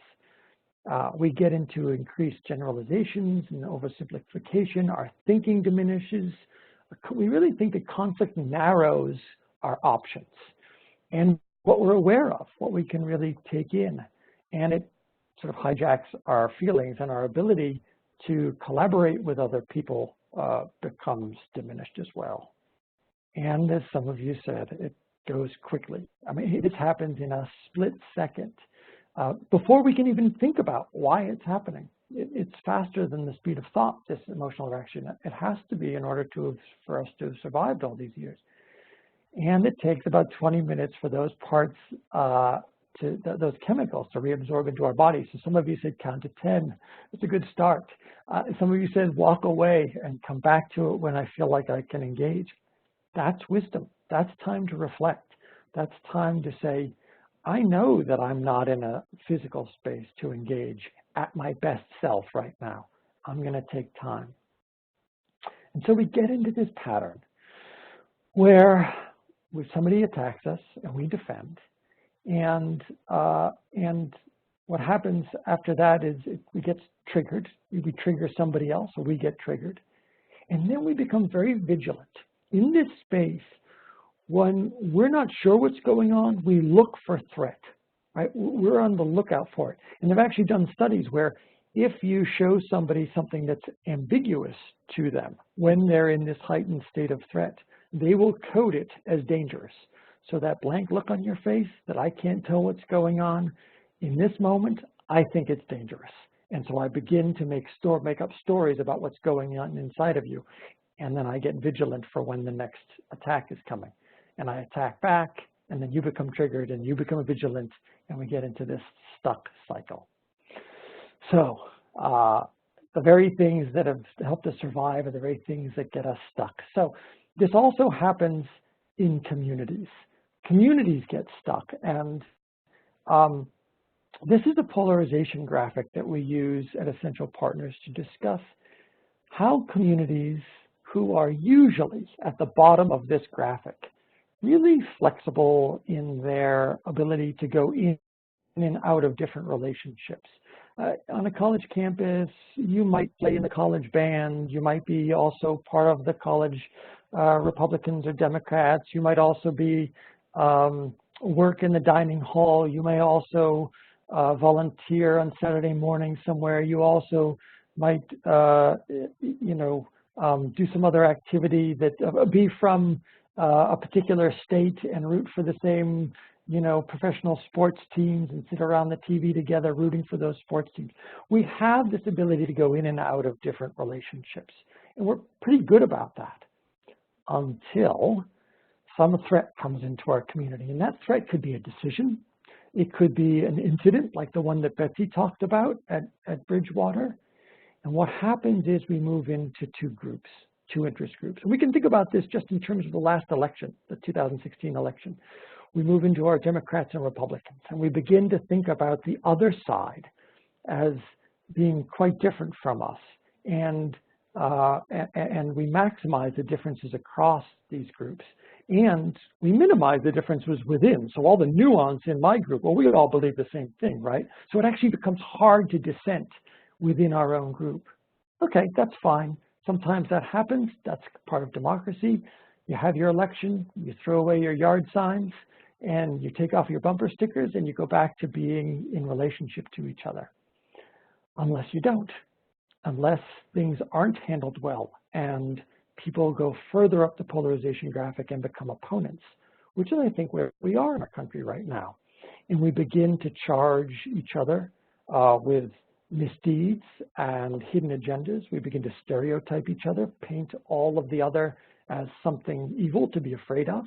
We get into increased generalizations and oversimplification. Our thinking diminishes. We really think that conflict narrows our options and what we're aware of, what we can really take in. And it sort of hijacks our feelings, and our ability to collaborate with other people becomes diminished as well. And as some of you said, it goes quickly. I mean, this happens in a split second. Before we can even think about why it's happening. It's faster than the speed of thought, this emotional reaction. It has to be in order for us to have survived all these years. And it takes about 20 minutes for those parts those chemicals to reabsorb into our bodies. So some of you said count to 10. It's a good start. Some of you said walk away and come back to it when I feel like I can engage. That's wisdom. That's time to reflect. That's time to say, I know that I'm not in a physical space to engage at my best self right now. I'm going to take time. And so we get into this pattern where somebody attacks us and we defend. And what happens after that is we get triggered. We trigger somebody else, or we get triggered. And then we become very vigilant. In this space, when we're not sure what's going on, we look for threat, right? We're on the lookout for it. And they've actually done studies where if you show somebody something that's ambiguous to them when they're in this heightened state of threat, they will code it as dangerous. So that blank look on your face that I can't tell what's going on, in this moment, I think it's dangerous. And so I begin to make up stories about what's going on inside of you. And then I get vigilant for when the next attack is coming. And I attack back, and then you become triggered, and you become vigilant, and we get into this stuck cycle. So the very things that have helped us survive are the very things that get us stuck. So this also happens in communities. Communities get stuck, and this is the polarization graphic that we use at Essential Partners to discuss how communities who are usually at the bottom of this graphic, really flexible in their ability to go in and out of different relationships. On a college campus, you might play in the college band, you might be also part of the college Republicans or Democrats, you might also be work in the dining hall, you may also volunteer on Saturday morning somewhere, you also might do some other activity that be from a particular state and root for the same professional sports teams and sit around the TV together rooting for those sports teams. We have this ability to go in and out of different relationships, and we're pretty good about that until some threat comes into our community. And that threat could be a decision. It could be an incident like the one that Betsy talked about at Bridgewater. And what happens is we move into two interest groups. And we can think about this just in terms of the last election, the 2016 election. We move into our Democrats and Republicans, and we begin to think about the other side as being quite different from us. And we maximize the differences across these groups. And we minimize the differences within. So all the nuance in my group, well, we all believe the same thing, right? So it actually becomes hard to dissent within our own group. Okay, that's fine. Sometimes that happens. That's part of democracy. You have your election, you throw away your yard signs, and you take off your bumper stickers, and you go back to being in relationship to each other. Unless you don't. Unless things aren't handled well, and people go further up the polarization graphic and become opponents, which is, I think, where we are in our country right now. And we begin to charge each other with misdeeds and hidden agendas. We begin to stereotype each other, paint all of the other as something evil to be afraid of,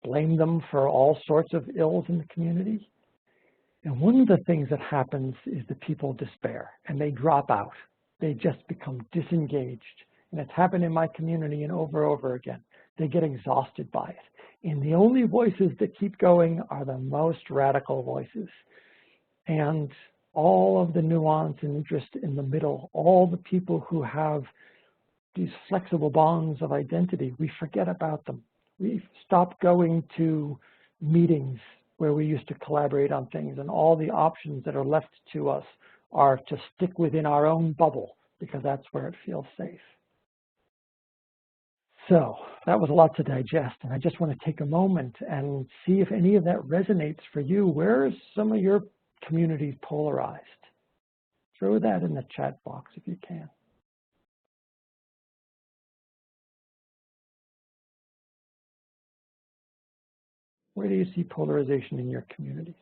blame them for all sorts of ills in the community. And one of the things that happens is that people despair and they drop out. They just become disengaged. And it's happened in my community and over again. They get exhausted by it. And the only voices that keep going are the most radical voices. And all of the nuance and interest in the middle, all the people who have these flexible bonds of identity, we forget about them. We stop going to meetings where we used to collaborate on things, and all the options that are left to us are to stick within our own bubble because that's where it feels safe. So that was a lot to digest, and I just want to take a moment and see if any of that resonates for you. Where is some of your communities polarized? Throw that in the chat box if you can. Where do you see polarization in your communities?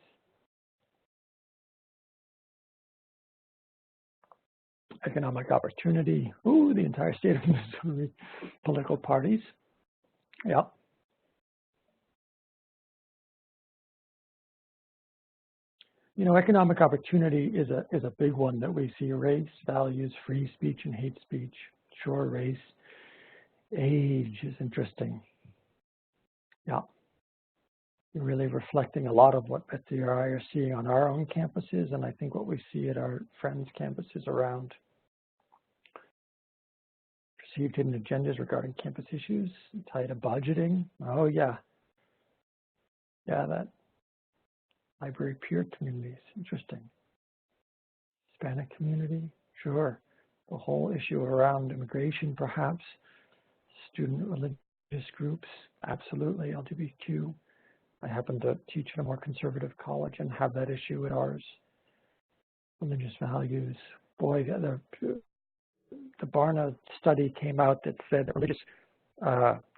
Economic opportunity. Ooh, the entire state of Missouri. Political parties. Yeah. You know, economic opportunity is a big one that we see. Race, values, free speech, and hate speech. Sure, race. Age is interesting. Yeah. You're really reflecting a lot of what Betsy or I are seeing on our own campuses, and I think what we see at our friends' campuses around. Perceived hidden agendas regarding campus issues tied to budgeting. Oh, yeah. Yeah, that library peer communities. Interesting. Hispanic community. Sure. The whole issue around immigration, perhaps. Student religious groups. Absolutely. LGBTQ. I happen to teach at a more conservative college and have that issue at ours. Religious values. Boy, the Barna study came out that said that religious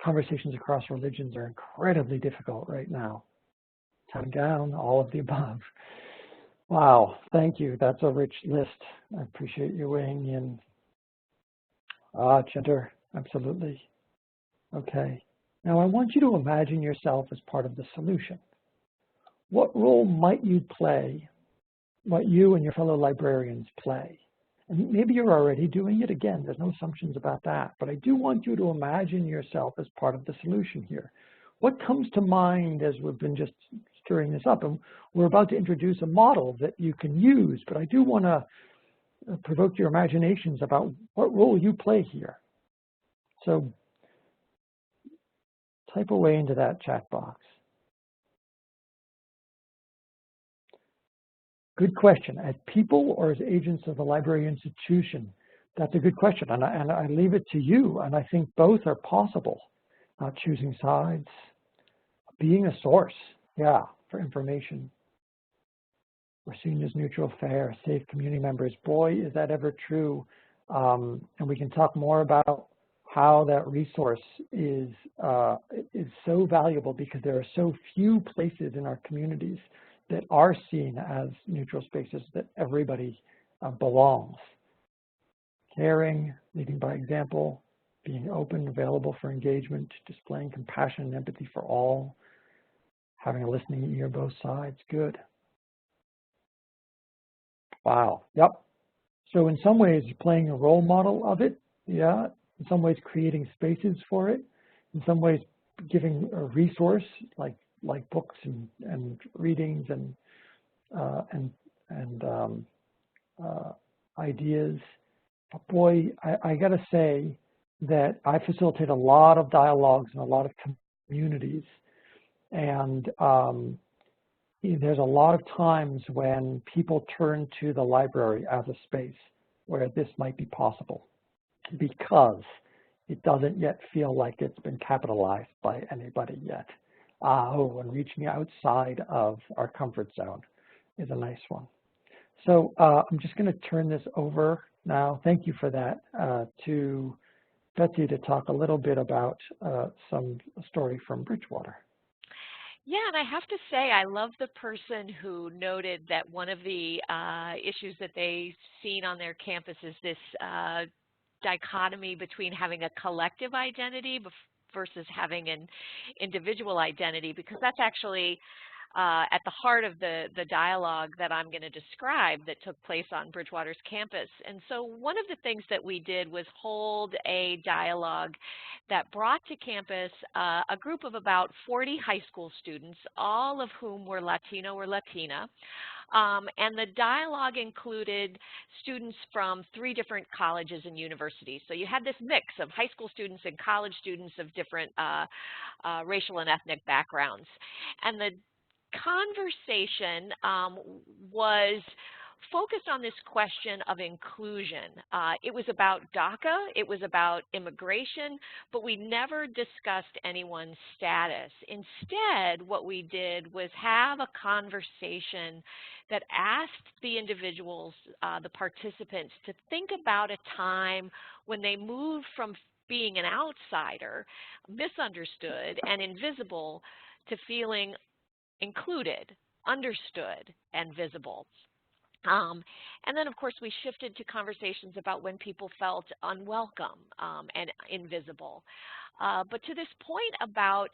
conversations across religions are incredibly difficult right now. Time down, all of the above. Wow, thank you. That's a rich list. I appreciate you weighing in. Gender, absolutely. Okay. Now I want you to imagine yourself as part of the solution. What role might you play, what you and your fellow librarians play? And maybe you're already doing it. Again, there's no assumptions about that. But I do want you to imagine yourself as part of the solution here. What comes to mind as we've been just stirring this up? And we're about to introduce a model that you can use. But I do want to provoke your imaginations about what role you play here. So type away into that chat box. Good question. As people or as agents of the library institution? That's a good question, and I leave it to you, and I think both are possible. Not choosing sides, being a source, yeah, for information. We're seen as neutral, fair, safe community members. Boy, is that ever true. And we can talk more about how that resource is so valuable because there are so few places in our communities that are seen as neutral spaces that everybody belongs. Caring, leading by example, being open, available for engagement, displaying compassion and empathy for all, having a listening ear both sides, good. Wow, yep. So in some ways, playing a role model of it, yeah. In some ways, creating spaces for it. In some ways, giving a resource like books and readings and ideas. But boy, I got to say that I facilitate a lot of dialogues in a lot of communities, and there's a lot of times when people turn to the library as a space where this might be possible because it doesn't yet feel like it's been capitalized by anybody yet. And reaching outside of our comfort zone is a nice one. So I'm just going to turn this over now. Thank you for that, to Betsy to talk a little bit about some story from Bridgewater. Yeah, and I have to say, I love the person who noted that one of the issues that they've seen on their campus is this dichotomy between having a collective identity versus having an individual identity, because that's actually at the heart of the dialogue that I'm going to describe that took place on Bridgewater's campus. And so one of the things that we did was hold a dialogue that brought to campus a group of about 40 high school students, all of whom were Latino or Latina. And the dialogue included students from 3 different colleges and universities. So you had this mix of high school students and college students of different racial and ethnic backgrounds. And the conversation was focused on this question of inclusion. It was about DACA, it was about immigration, but we never discussed anyone's status. Instead, what we did was have a conversation that asked the individuals, the participants, to think about a time when they moved from being an outsider, misunderstood, and invisible to feeling included, understood, and visible. And then, of course, we shifted to conversations about when people felt unwelcome and invisible. But to this point about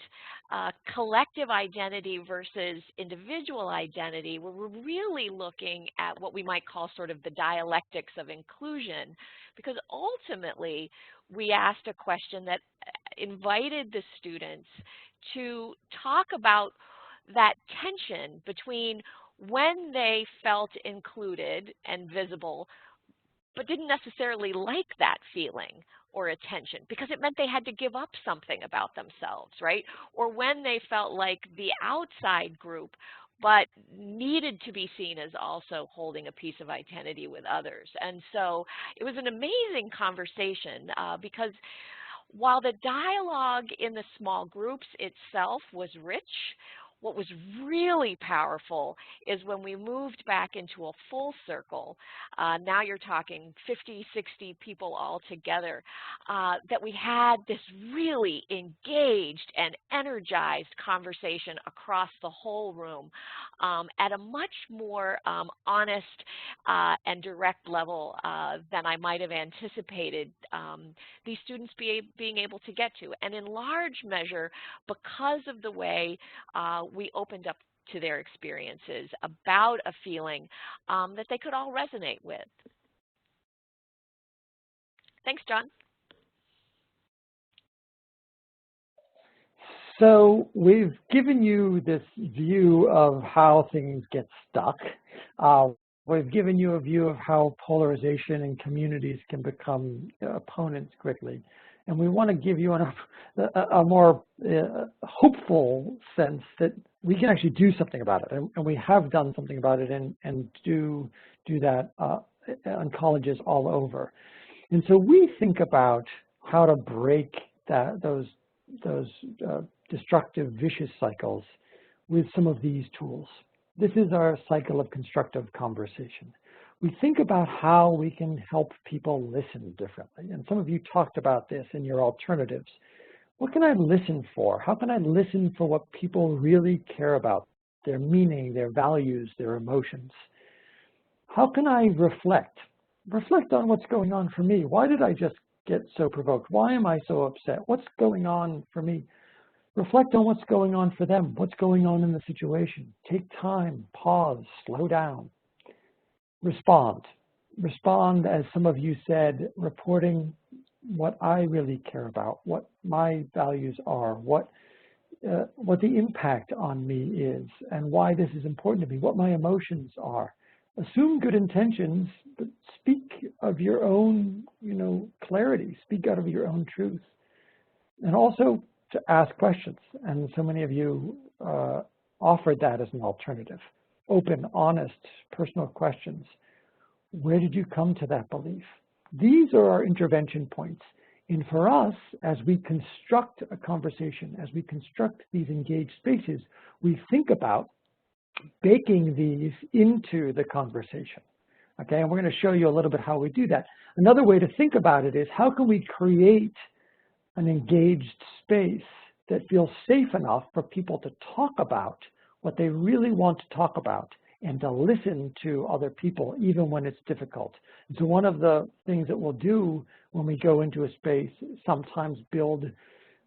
collective identity versus individual identity, where we're really looking at what we might call sort of the dialectics of inclusion, because ultimately we asked a question that invited the students to talk about that tension between when they felt included and visible, but didn't necessarily like that feeling or attention because it meant they had to give up something about themselves, right? Or when they felt like the outside group, but needed to be seen as also holding a piece of identity with others. And so it was an amazing conversation because while the dialogue in the small groups itself was rich, what was really powerful is when we moved back into a full circle, now you're talking 50, 60 people all together, that we had this really engaged and energized conversation across the whole room at a much more honest and direct level than I might have anticipated these students being able to get to. And in large measure, because of the way we opened up to their experiences about a feeling that they could all resonate with. Thanks, John. So we've given you this view of how things get stuck. We've given you a view of how polarization and communities can become opponents quickly. And we want to give you a more hopeful sense that we can actually do something about it. And we have done something about it and do that on colleges all over. And so we think about how to break those destructive, vicious cycles with some of these tools. This is our cycle of constructive conversation. We think about how we can help people listen differently. And some of you talked about this in your alternatives. What can I listen for? How can I listen for what people really care about, their meaning, their values, their emotions? How can I reflect? Reflect on what's going on for me. Why did I just get so provoked? Why am I so upset? What's going on for me? Reflect on what's going on for them. What's going on in the situation? Take time, pause, slow down. Respond. Respond, as some of you said, reporting what I really care about, what my values are, what the impact on me is, and why this is important to me, what my emotions are. Assume good intentions, but speak of your own, clarity. Speak out of your own truth. And also to ask questions. And so many of you offered that as an alternative. Open, honest, personal questions. Where did you come to that belief? These are our intervention points. And for us, as we construct a conversation, as we construct these engaged spaces, we think about baking these into the conversation. Okay, and we're going to show you a little bit how we do that. Another way to think about it is how can we create an engaged space that feels safe enough for people to talk about what they really want to talk about and to listen to other people even when it's difficult. And so one of the things that we'll do when we go into a space sometimes build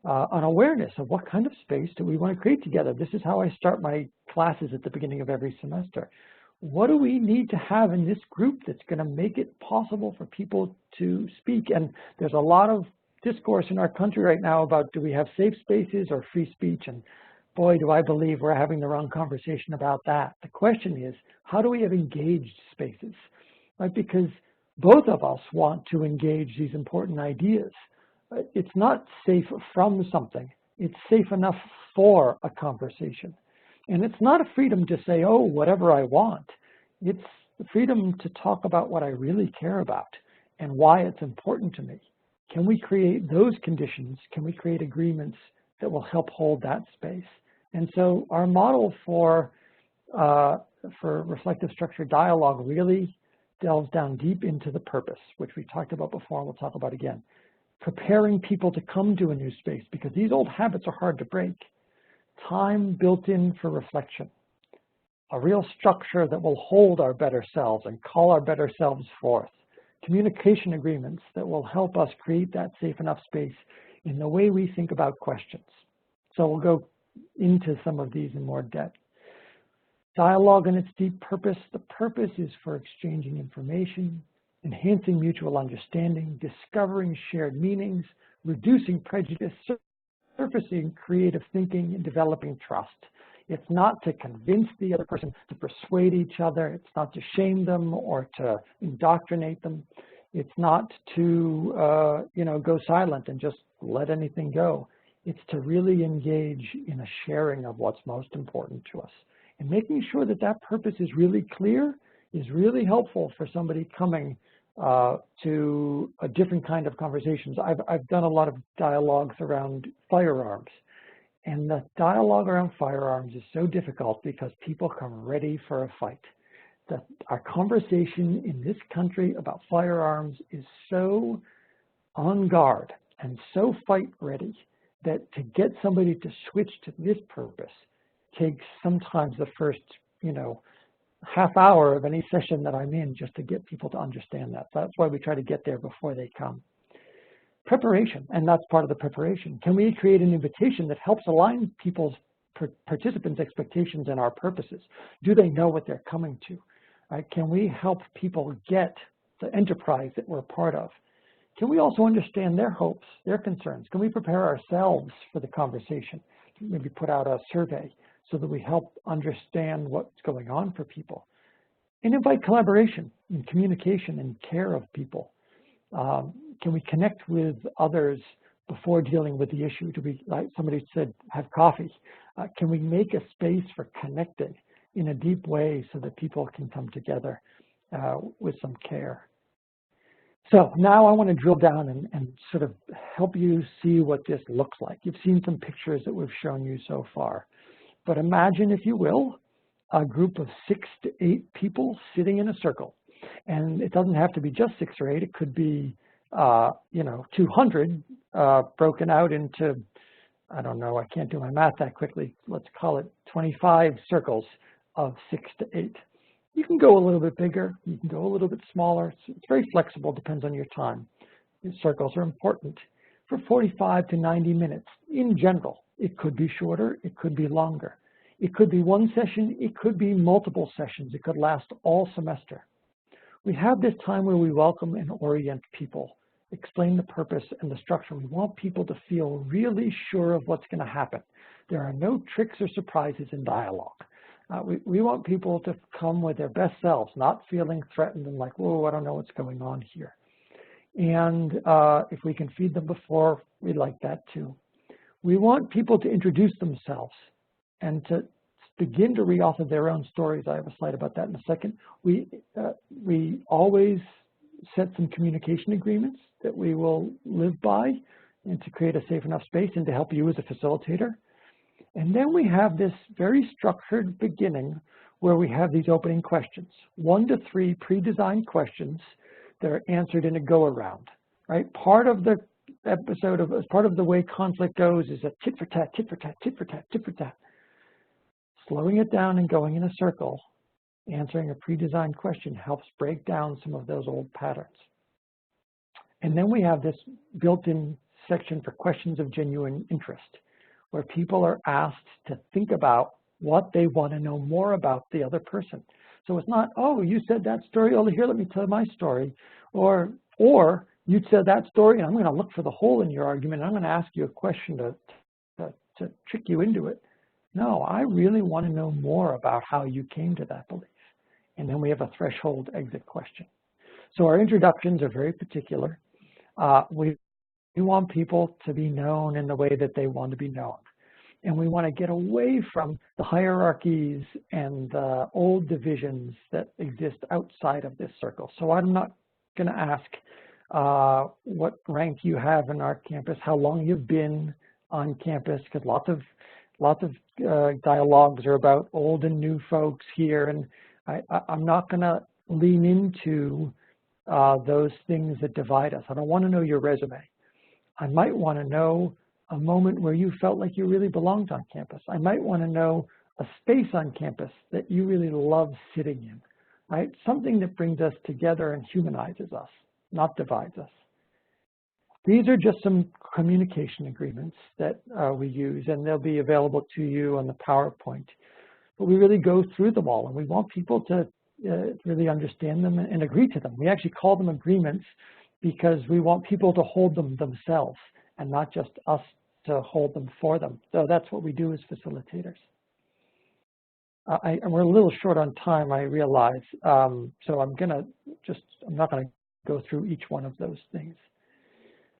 an awareness of what kind of space do we want to create together. This is how I start my classes at the beginning of every semester. What do we need to have in this group that's going to make it possible for people to speak? And there's a lot of discourse in our country right now about do we have safe spaces or free speech, and boy, do I believe we're having the wrong conversation about that. The question is, how do we have engaged spaces, right? Because both of us want to engage these important ideas. It's not safe from something. It's safe enough for a conversation. And it's not a freedom to say, oh, whatever I want. It's the freedom to talk about what I really care about and why it's important to me. Can we create those conditions? Can we create agreements that will help hold that space? And so our model for reflective structured dialogue really delves down deep into the purpose, which we talked about before and we'll talk about again. Preparing people to come to a new space because these old habits are hard to break. Time built in for reflection. a real structure that will hold our better selves and call our better selves forth. Communication agreements that will help us create that safe enough space in the way we think about questions. So we'll go into some of these in more depth. Dialogue and its deep purpose. The purpose is for exchanging information, enhancing mutual understanding, discovering shared meanings, reducing prejudice, surfacing creative thinking, and developing trust. It's not to convince the other person, to persuade each other. It's not to shame them or to indoctrinate them. It's not to, go silent and just let anything go. It's to really engage in a sharing of what's most important to us. And making sure that that purpose is really clear is really helpful for somebody coming to a different kind of conversations. I've done a lot of dialogues around firearms. And the dialogue around firearms is so difficult because people come ready for a fight. Our conversation in this country about firearms is so on guard and so fight ready that to get somebody to switch to this purpose takes sometimes the first, half hour of any session that I'm in just to get people to understand that. So that's why we try to get there before they come. Preparation, and that's part of the preparation. Can we create an invitation that helps align people's participants' expectations and our purposes? Do they know what they're coming to? Right? Can we help people get the enterprise that we're part of? Can we also understand their hopes, their concerns? Can we prepare ourselves for the conversation? Maybe put out a survey so that we help understand what's going on for people. And invite collaboration and communication and care of people. Can we connect with others before dealing with the issue? Do we, like somebody said, have coffee? Can we make a space for connecting in a deep way so that people can come together with some care? So now I want to drill down and sort of help you see what this looks like. You've seen some pictures that we've shown you so far. But imagine, if you will, a group of 6 to 8 people sitting in a circle. And it doesn't have to be just 6 or 8. It could be 200 broken out into, I don't know, I can't do my math that quickly. Let's call it 25 circles of 6 to 8. You can go a little bit bigger. You can go a little bit smaller. It's very flexible, depends on your time. These circles are important for 45 to 90 minutes in general. It could be shorter. It could be longer. It could be one session. It could be multiple sessions. It could last all semester. We have this time where we welcome and orient people, explain the purpose and the structure. We want people to feel really sure of what's going to happen. There are no tricks or surprises in dialogue. We want people to come with their best selves, not feeling threatened and like, whoa, I don't know what's going on here. And if we can feed them before, we like that too. We want people to introduce themselves and to begin to reauthor their own stories. I have a slide about that in a second. We always set some communication agreements that we will live by and to create a safe enough space and to help you as a facilitator. And then we have this very structured beginning where we have these opening questions, 1 to 3 pre-designed questions that are answered in a go-around, right? Part of the episode, as part of the way conflict goes, is a tit for tat, tit for tat, tit for tat, tit for tat. Slowing it down and going in a circle, answering a pre-designed question helps break down some of those old patterns. And then we have this built-in section for questions of genuine interest, where people are asked to think about what they want to know more about the other person. So it's not, oh, you said that story over here, let me tell my story. Or you said that story, and I'm going to look for the hole in your argument, and I'm going to ask you a question to trick you into it. No, I really want to know more about how you came to that belief. And then we have a threshold exit question. So our introductions are very particular. We want people to be known in the way that they want to be known. And we want to get away from the hierarchies and the old divisions that exist outside of this circle. So I'm not going to ask what rank you have in our campus, how long you've been on campus, because lots of dialogues are about old and new folks here. And I'm not going to lean into those things that divide us. I don't want to know your resume. I might want to know a moment where you felt like you really belonged on campus. I might want to know a space on campus that you really love sitting in, right? Something that brings us together and humanizes us, not divides us. These are just some communication agreements that we use, and they'll be available to you on the PowerPoint. But we really go through them all, and we want people to really understand them and agree to them. We actually call them agreements because we want people to hold them themselves and not just us to hold them for them. So that's what we do as facilitators. And we're a little short on time, I realize. So I'm not gonna go through each one of those things.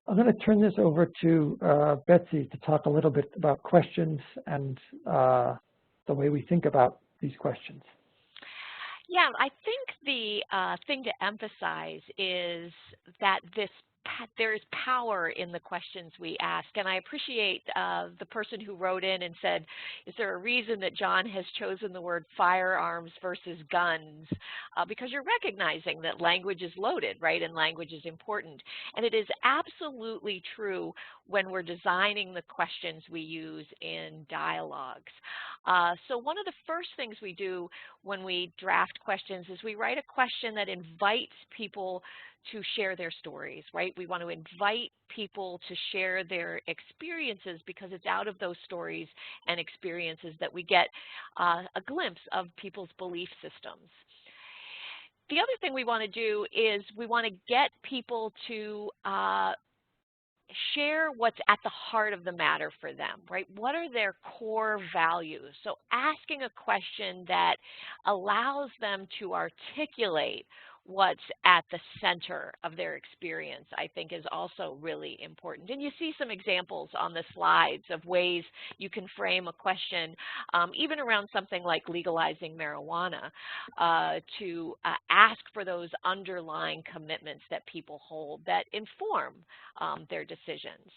I'm gonna turn this over to Betsy to talk a little bit about questions and the way we think about these questions. Yeah, I think the thing to emphasize is that there is power in the questions we ask. And I appreciate the person who wrote in and said, is there a reason that John has chosen the word firearms versus guns? Because you're recognizing that language is loaded, right? And language is important. And it is absolutely true when we're designing the questions we use in dialogues. So one of the first things we do when we draft questions is we write a question that invites people to share their stories, right? We want to invite people to share their experiences because it's out of those stories and experiences that we get a glimpse of people's belief systems. The other thing we want to do is we want to get people to share what's at the heart of the matter for them, right? What are their core values? So asking a question that allows them to articulate what's at the center of their experience, I think, is also really important. And you see some examples on the slides of ways you can frame a question, even around something like legalizing marijuana, to ask for those underlying commitments that people hold that inform their decisions.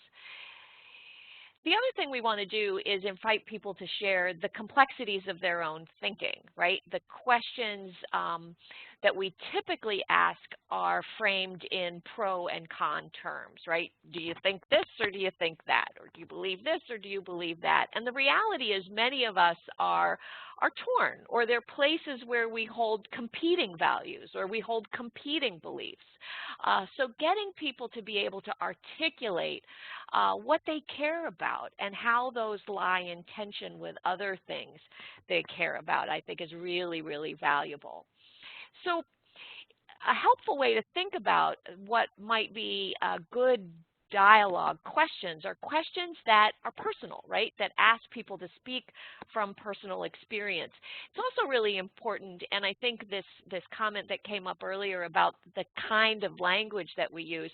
The other thing we want to do is invite people to share the complexities of their own thinking, right? The questions that we typically ask are framed in pro and con terms, right? Do you think this or do you think that? Or do you believe this or do you believe that? And the reality is many of us are torn, or they're places where we hold competing values or we hold competing beliefs. So getting people to be able to articulate what they care about and how those lie in tension with other things they care about, I think, is really, really valuable. So a helpful way to think about what might be a good dialogue questions are questions that are personal, right? That ask people to speak from personal experience. It's also really important, and I think this comment that came up earlier about the kind of language that we use,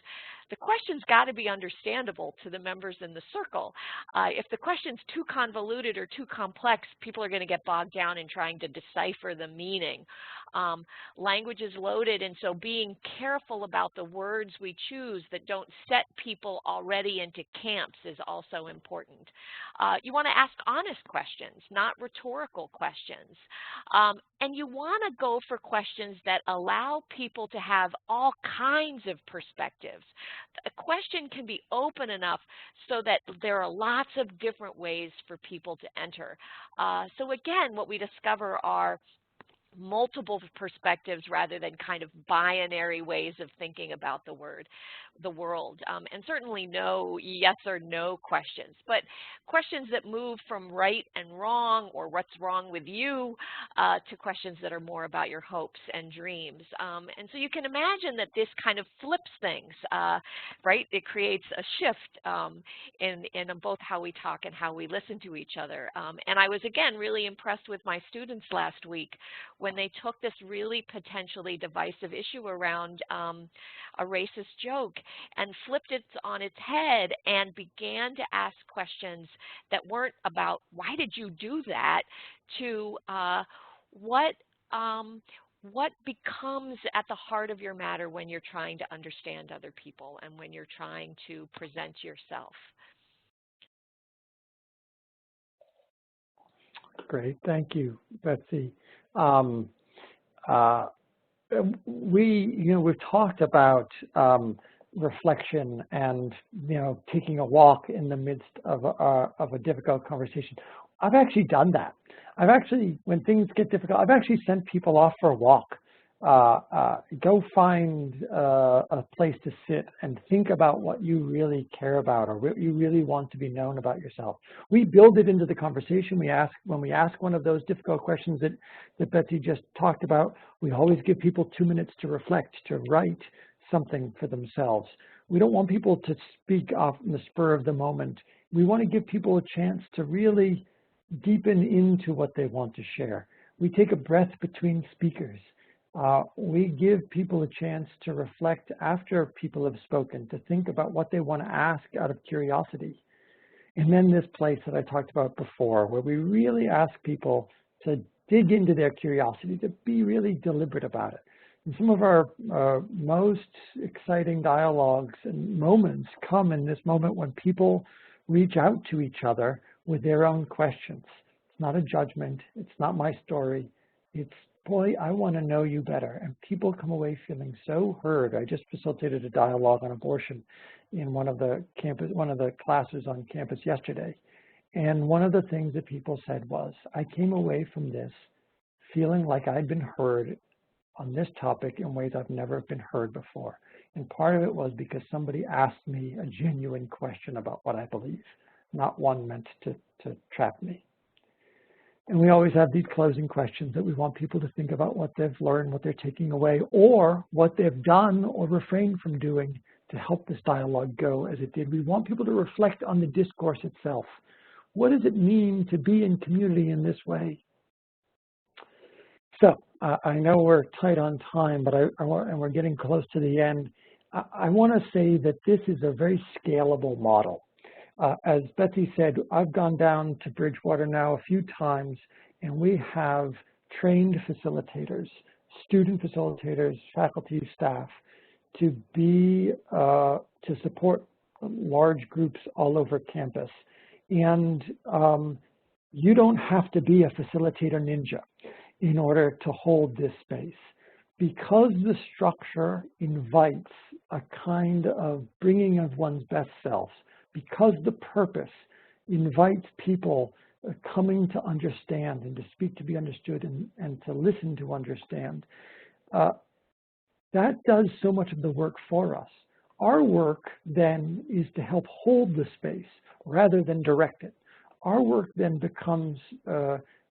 the question's got to be understandable to the members in the circle. If the question's too convoluted or too complex, people are going to get bogged down in trying to decipher the meaning. Language is loaded, and so being careful about the words we choose that don't set people already into camps is also important. You want to ask honest questions, not rhetorical questions. And you want to go for questions that allow people to have all kinds of perspectives. A question can be open enough so that there are lots of different ways for people to enter. So again, what we discover are multiple perspectives rather than kind of binary ways of thinking about the world. And certainly no yes or no questions, but questions that move from right and wrong or what's wrong with you to questions that are more about your hopes and dreams. And so you can imagine that this kind of flips things, right? It creates a shift in both how we talk and how we listen to each other. And I was, again, really impressed with my students last week when they took this really potentially divisive issue around a racist joke and flipped it on its head and began to ask questions that weren't about why did you do that to what becomes at the heart of your matter when you're trying to understand other people and when you're trying to present yourself. Great, thank you, Betsy. We've talked about reflection and taking a walk in the midst of a difficult conversation. I've actually done that. I've actually, when things get difficult, I've actually sent people off for a walk. Go find a place to sit and think about what you really care about or what you really want to be known about yourself. We build it into the conversation. When we ask one of those difficult questions that Betsy just talked about, we always give people 2 minutes to reflect, to write something for themselves. We don't want people to speak off in the spur of the moment. We want to give people a chance to really deepen into what they want to share. We take a breath between speakers. We give people a chance to reflect after people have spoken, to think about what they want to ask out of curiosity. And then this place that I talked about before, where we really ask people to dig into their curiosity, to be really deliberate about it. And some of our most exciting dialogues and moments come in this moment when people reach out to each other with their own questions. It's not a judgment. It's not my story. It's, boy, I want to know you better. And people come away feeling so heard. I just facilitated a dialogue on abortion in one of the classes on campus yesterday. And one of the things that people said was, I came away from this feeling like I'd been heard on this topic in ways I've never been heard before. And part of it was because somebody asked me a genuine question about what I believe, not one meant to trap me. And we always have these closing questions that we want people to think about what they've learned, what they're taking away, or what they've done or refrained from doing to help this dialogue go as it did. We want people to reflect on the discourse itself. What does it mean to be in community in this way? So I know we're tight on time, but and we're getting close to the end. I want to say that this is a very scalable model. As Betsy said, I've gone down to Bridgewater now a few times, and we have trained facilitators, student facilitators, faculty, staff, to support large groups all over campus. And you don't have to be a facilitator ninja in order to hold this space. Because the structure invites a kind of bringing of one's best selves, because the purpose invites people coming to understand and to speak to be understood and to listen to understand, that does so much of the work for us. Our work then is to help hold the space rather than direct it. Our work then becomes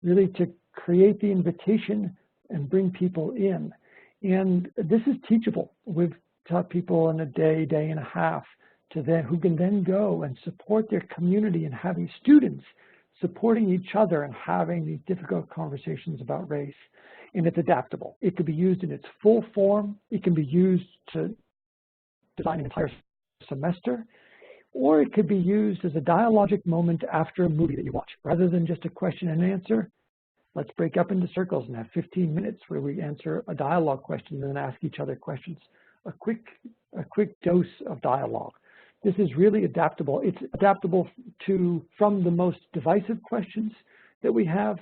really to create the invitation and bring people in. And this is teachable. We've taught people in a day, day and a half, who can then go and support their community and having students supporting each other and having these difficult conversations about race. And it's adaptable. It could be used in its full form. It can be used to design an entire semester, or it could be used as a dialogic moment after a movie that you watch. Rather than just a question and answer, let's break up into circles and have 15 minutes where we answer a dialogue question and then ask each other questions. A quick dose of dialogue. This is really adaptable. It's adaptable from the most divisive questions that we have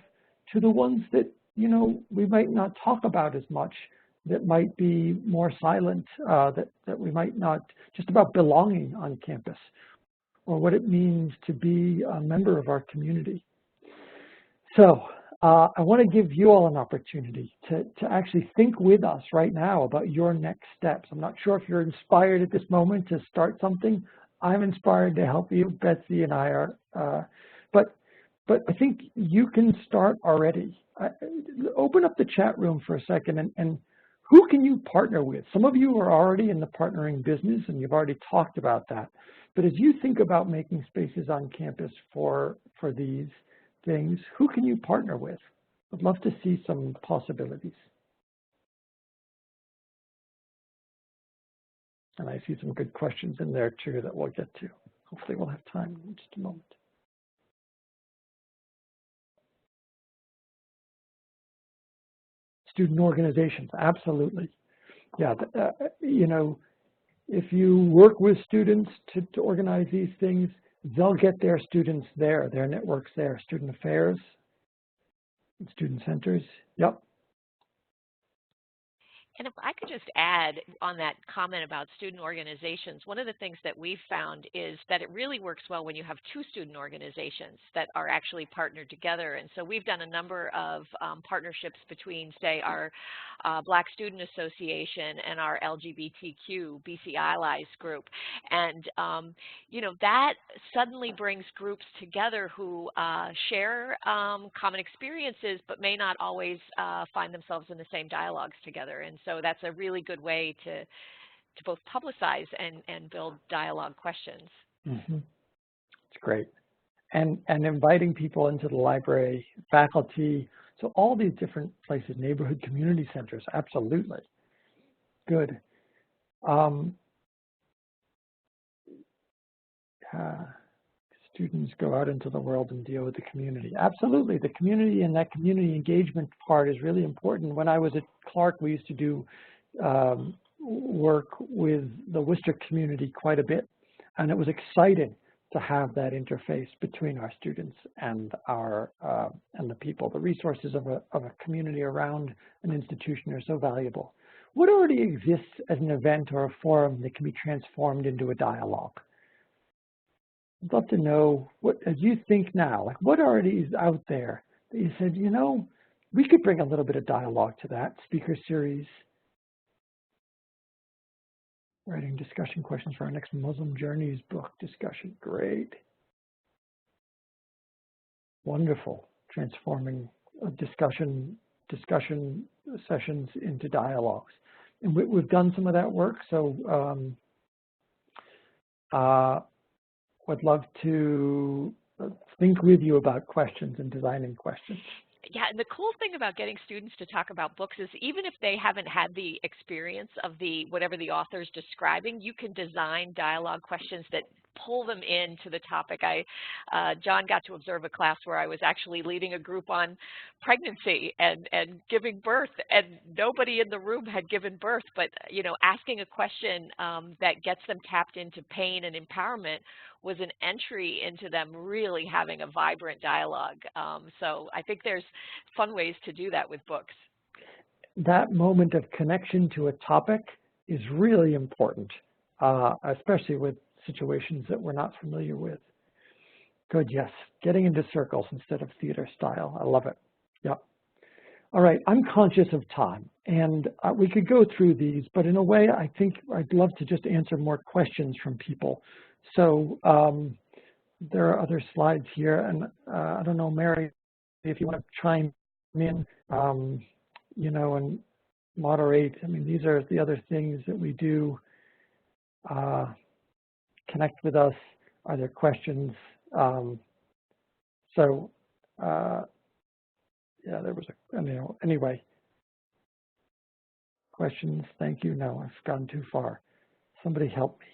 to the ones that, we might not talk about as much, that might be more silent, that we might not, just about belonging on campus or what it means to be a member of our community. So I want to give you all an opportunity to actually think with us right now about your next steps. I'm not sure if you're inspired at this moment to start something. I'm inspired to help you. Betsy and I are, but I think you can start already. Open up the chat room for a second and who can you partner with? Some of you are already in the partnering business and you've already talked about that. But as you think about making spaces on campus for these things, who can you partner with? I'd love to see some possibilities. And I see some good questions in there too that we'll get to. Hopefully we'll have time in just a moment. Student organizations, absolutely. Yeah, if you work with students to organize these things, they'll get their students there, their networks there, student affairs, student centers, yep. And if I could just add on that comment about student organizations, one of the things that we've found is that it really works well when you have two student organizations that are actually partnered together. And so we've done a number of partnerships between, say, our Black Student Association and our LGBTQ BC Allies group. And, you know, that suddenly brings groups together who share common experiences, but may not always find themselves in the same dialogues together. And so that's a really good way to both publicize and build dialogue questions. Mm-hmm. It's great. And inviting people into the library, faculty, so all these different places, neighborhood community centers, absolutely. Good. Students go out into the world and deal with the community. Absolutely, the community and that community engagement part is really important. When I was at Clark, we used to do work with the Worcester community quite a bit, and it was exciting to have that interface between our students and our and the people. The resources of a community around an institution are so valuable. What already exists as an event or a forum that can be transformed into a dialogue? I'd love to know, what, as you think now, like what already is out there that you said, you know, we could bring a little bit of dialogue to that speaker series. Writing discussion questions for our next Muslim Journeys book discussion. Great. Wonderful. Transforming discussion sessions into dialogues. And we've done some of that work, so would love to think with you about questions and designing questions. Yeah, and the cool thing about getting students to talk about books is even if they haven't had the experience of whatever the author's describing, you can design dialogue questions that pull them into the topic. John got to observe a class where I was actually leading a group on pregnancy and giving birth, and nobody in the room had given birth, but you know, asking a question that gets them tapped into pain and empowerment was an entry into them really having a vibrant dialogue. So I think there's fun ways to do that with books. That moment of connection to a topic is really important, especially with situations that we're not familiar with. Good, yes. Getting into circles instead of theater style. I love it. Yep. All right, I'm conscious of time, and we could go through these, but in a way, I think I'd love to just answer more questions from people. So there are other slides here, and I don't know, Mary, if you want to chime in, you know, and moderate. I mean, these are the other things that we do. Connect with us. Are there questions? Yeah, there was anyway. Questions, thank you. No, I've gone too far. Somebody help me.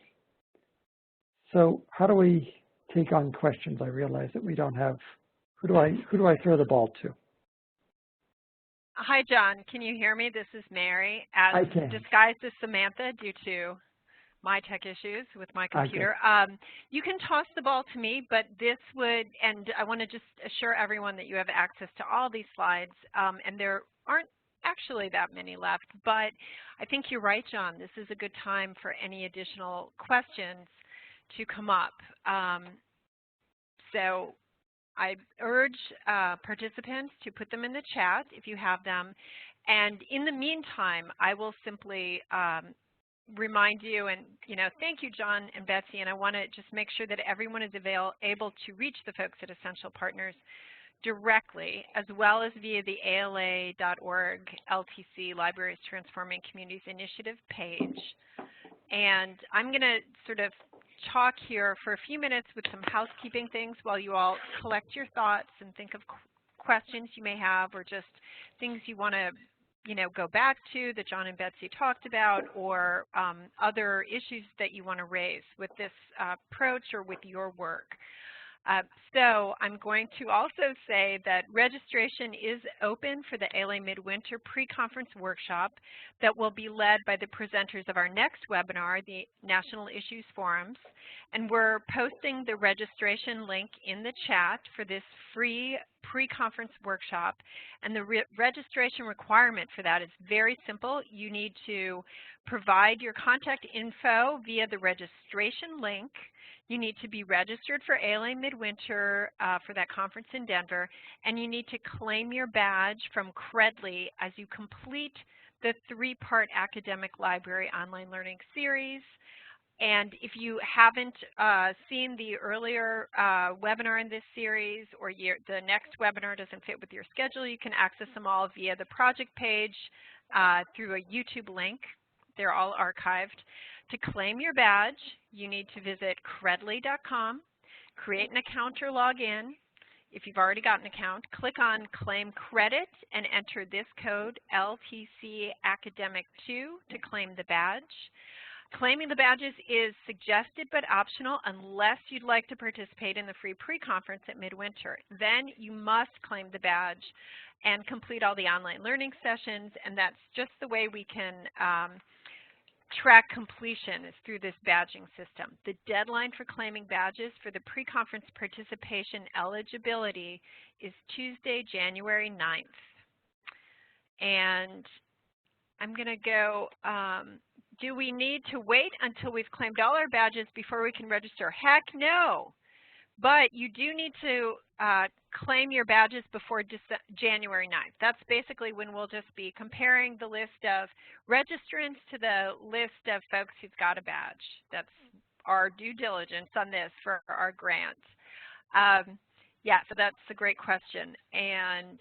So how do we take on questions? I realize that we don't have, who do I throw the ball to? Hi, John. Can you hear me? This is Mary. I can. Disguised as Samantha due to my tech issues with my computer. You can toss the ball to me, but this would, and I want to just assure everyone that you have access to all these slides, and there aren't actually that many left, but I think you're right, John. This is a good time for any additional questions to come up. So I urge participants to put them in the chat if you have them, and in the meantime, I will simply remind you, and thank you, John and Betsy, and I want to just make sure that everyone is able to reach the folks at Essential Partners directly, as well as via the ALA.org LTC Libraries Transforming Communities Initiative page. And I'm going to sort of talk here for a few minutes with some housekeeping things while you all collect your thoughts and think of questions you may have, or just things you want to go back to that John and Betsy talked about, or other issues that you want to raise with this approach or with your work. So I'm going to also say that registration is open for the ALA Midwinter Pre-Conference Workshop that will be led by the presenters of our next webinar, the National Issues Forums. And we're posting the registration link in the chat for this free pre-conference workshop. And the registration requirement for that is very simple. You need to provide your contact info via the registration link. You need to be registered for ALA Midwinter for that conference in Denver, and you need to claim your badge from Credly as you complete the 3-part academic library online learning series. And if you haven't seen the earlier webinar in this series, or the next webinar doesn't fit with your schedule, you can access them all via the project page through a YouTube link. They're all archived. To claim your badge, you need to visit credly.com, create an account or log in. If you've already got an account, click on Claim Credit and enter this code, LTC Academic 2, to claim the badge. Claiming the badges is suggested but optional unless you'd like to participate in the free pre-conference at Midwinter. Then you must claim the badge and complete all the online learning sessions, and that's just the way we can track completion is through this badging system. The deadline for claiming badges for the pre-conference participation eligibility is Tuesday, January 9th. And I'm going to go, do we need to wait until we've claimed all our badges before we can register? Heck no. But you do need to claim your badges before January 9th. That's basically when we'll just be comparing the list of registrants to the list of folks who've got a badge. That's our due diligence on this for our grant. Yeah, so that's a great question. And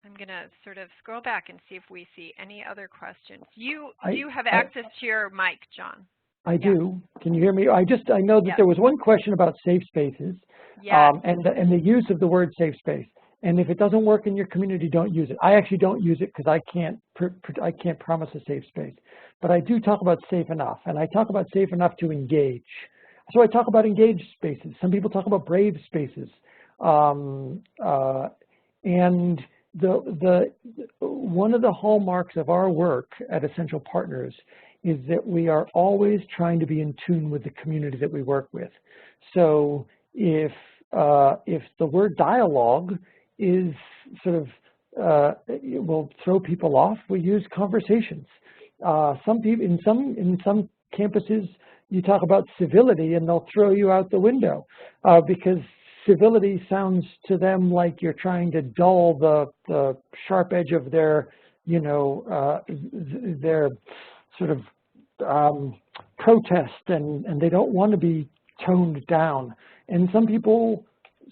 I'm going to sort of scroll back and see if we see any other questions. You do have access to your mic, John. I do. Can you hear me? I know that there was one question about safe spaces and the use of the word safe space. And if it doesn't work in your community, don't use it. I actually don't use it because I can't promise a safe space. But I do talk about safe enough, and I talk about safe enough to engage. So I talk about engaged spaces. Some people talk about brave spaces. And one of the hallmarks of our work at Essential Partners is that we are always trying to be in tune with the community that we work with. So if the word dialogue is sort of, it will throw people off, we use conversations. Some people, in some campuses, you talk about civility and they'll throw you out the window because civility sounds to them like you're trying to dull the sharp edge of their, their sort of protest, and they don't want to be toned down. And some people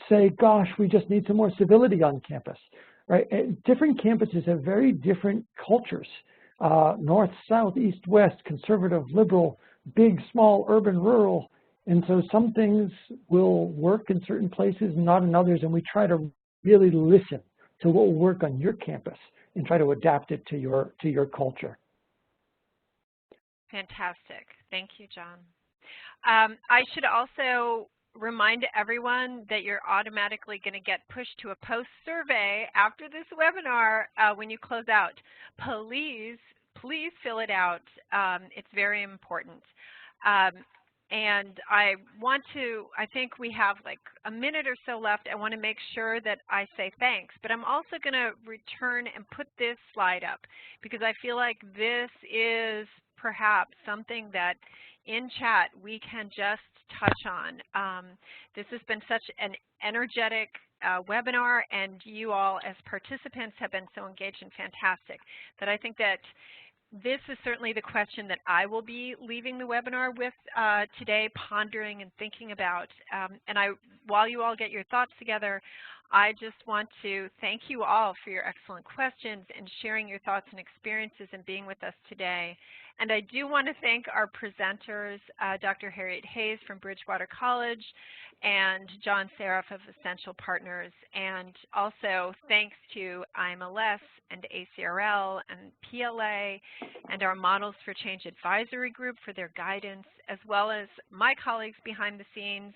say, gosh, we just need some more civility on campus, right? Different campuses have very different cultures, north, south, east, west, conservative, liberal, big, small, urban, rural. And so some things will work in certain places, not in others, and we try to really listen to what will work on your campus and try to adapt it to your culture. Fantastic. Thank you, John. I should also remind everyone that you're automatically going to get pushed to a post survey after this webinar when you close out. Please fill it out. It's very important. And I think we have like a minute or so left. I want to make sure that I say thanks, but I'm also going to return and put this slide up because I feel like this is perhaps something that in chat we can just touch on. This has been such an energetic webinar, and you all as participants have been so engaged and fantastic that I think that this is certainly the question that I will be leaving the webinar with today, pondering and thinking about. And while you all get your thoughts together, I just want to thank you all for your excellent questions and sharing your thoughts and experiences and being with us today. And I do want to thank our presenters, Dr. Harriet Hayes from Bridgewater College and John Seraph of Essential Partners. And also thanks to IMLS and ACRL and PLA and our Models for Change Advisory Group for their guidance, as well as my colleagues behind the scenes,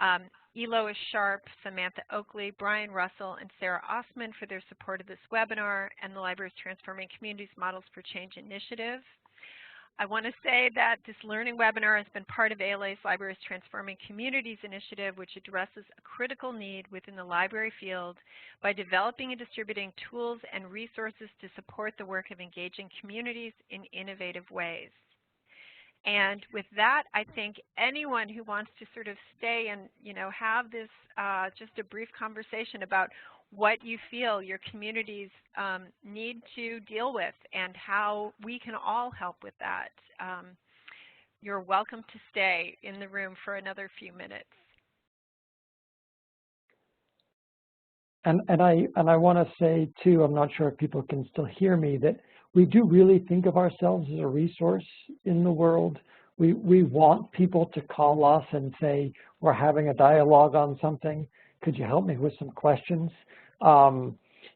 Elois Sharp, Samantha Oakley, Brian Russell, and Sarah Osman for their support of this webinar and the Library's Transforming Communities Models for Change initiative. I want to say that this learning webinar has been part of ALA's Library's Transforming Communities initiative, which addresses a critical need within the library field by developing and distributing tools and resources to support the work of engaging communities in innovative ways. And with that, I think anyone who wants to sort of stay and, have this just a brief conversation about what you feel your communities need to deal with and how we can all help with that, you're welcome to stay in the room for another few minutes. And I want to say too, I'm not sure if people can still hear me, that we do really think of ourselves as a resource in the world. We want people to call us and say, we're having a dialogue on something. Could you help me with some questions?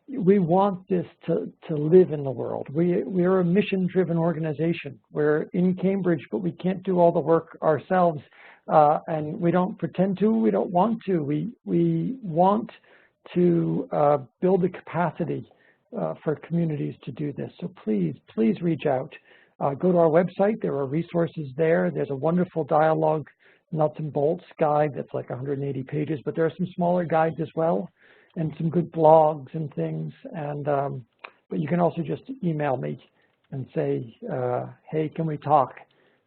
We want this to live in the world. We're a mission-driven organization. We're in Cambridge, but we can't do all the work ourselves, and we don't pretend to. We don't want to. We want to build the capacity for communities to do this. So please reach out. Go to our website. There are resources there. There's a wonderful dialogue nuts and bolts guide that's like 180 pages, but there are some smaller guides as well, and some good blogs and things. And but you can also just email me and say, hey, can we talk?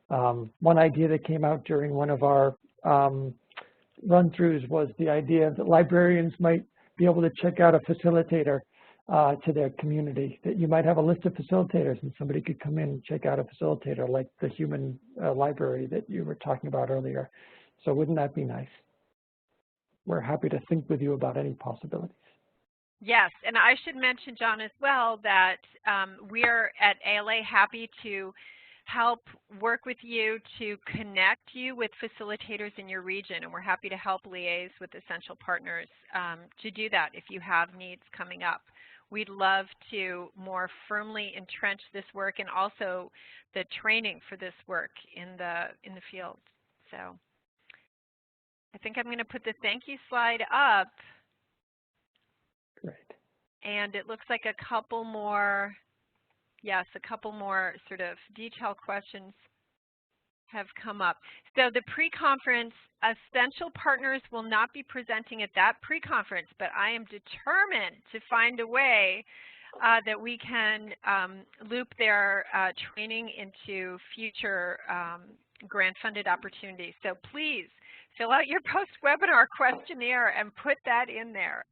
One idea that came out during one of our run-throughs was the idea that librarians might be able to check out a facilitator to their community, that you might have a list of facilitators and somebody could come in and check out a facilitator like the human library that you were talking about earlier. So wouldn't that be nice? We're happy to think with you about any possibilities. Yes, and I should mention, John, as well, that we're at ALA happy to help work with you to connect you with facilitators in your region, and we're happy to help liaise with essential partners to do that if you have needs coming up. We'd love to more firmly entrench this work and also the training for this work in the field. So I think I'm going to put the thank you slide up. Great. And it looks like a couple more, yes, a couple more sort of detailed questions have come up. So the pre-conference, essential partners will not be presenting at that pre-conference, but I am determined to find a way that we can loop their training into future grant-funded opportunities. So please fill out your post-webinar questionnaire and put that in there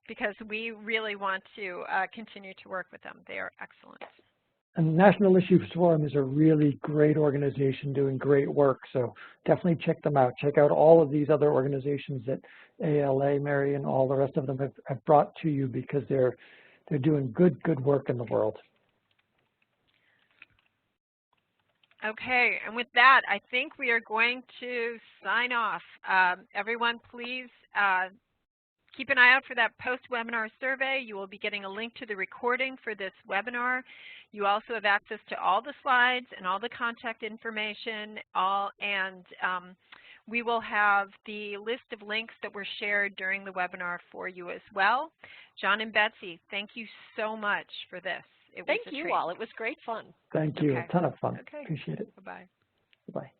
because we really want to continue to work with them. They are excellent. And the National Issues Forum is a really great organization doing great work, so definitely check them out. Check out all of these other organizations that ALA, Mary, and all the rest of them have brought to you because they're doing good work in the world. Okay, and with that, I think we are going to sign off. Everyone, please keep an eye out for that post-webinar survey. You will be getting a link to the recording for this webinar. You also have access to all the slides and all the contact information, and we will have the list of links that were shared during the webinar for you as well. John and Betsy, thank you so much for this. Thank you all. It was great fun. Thank you. Okay. A ton of fun. Okay. Appreciate it. Bye-bye. Bye-bye.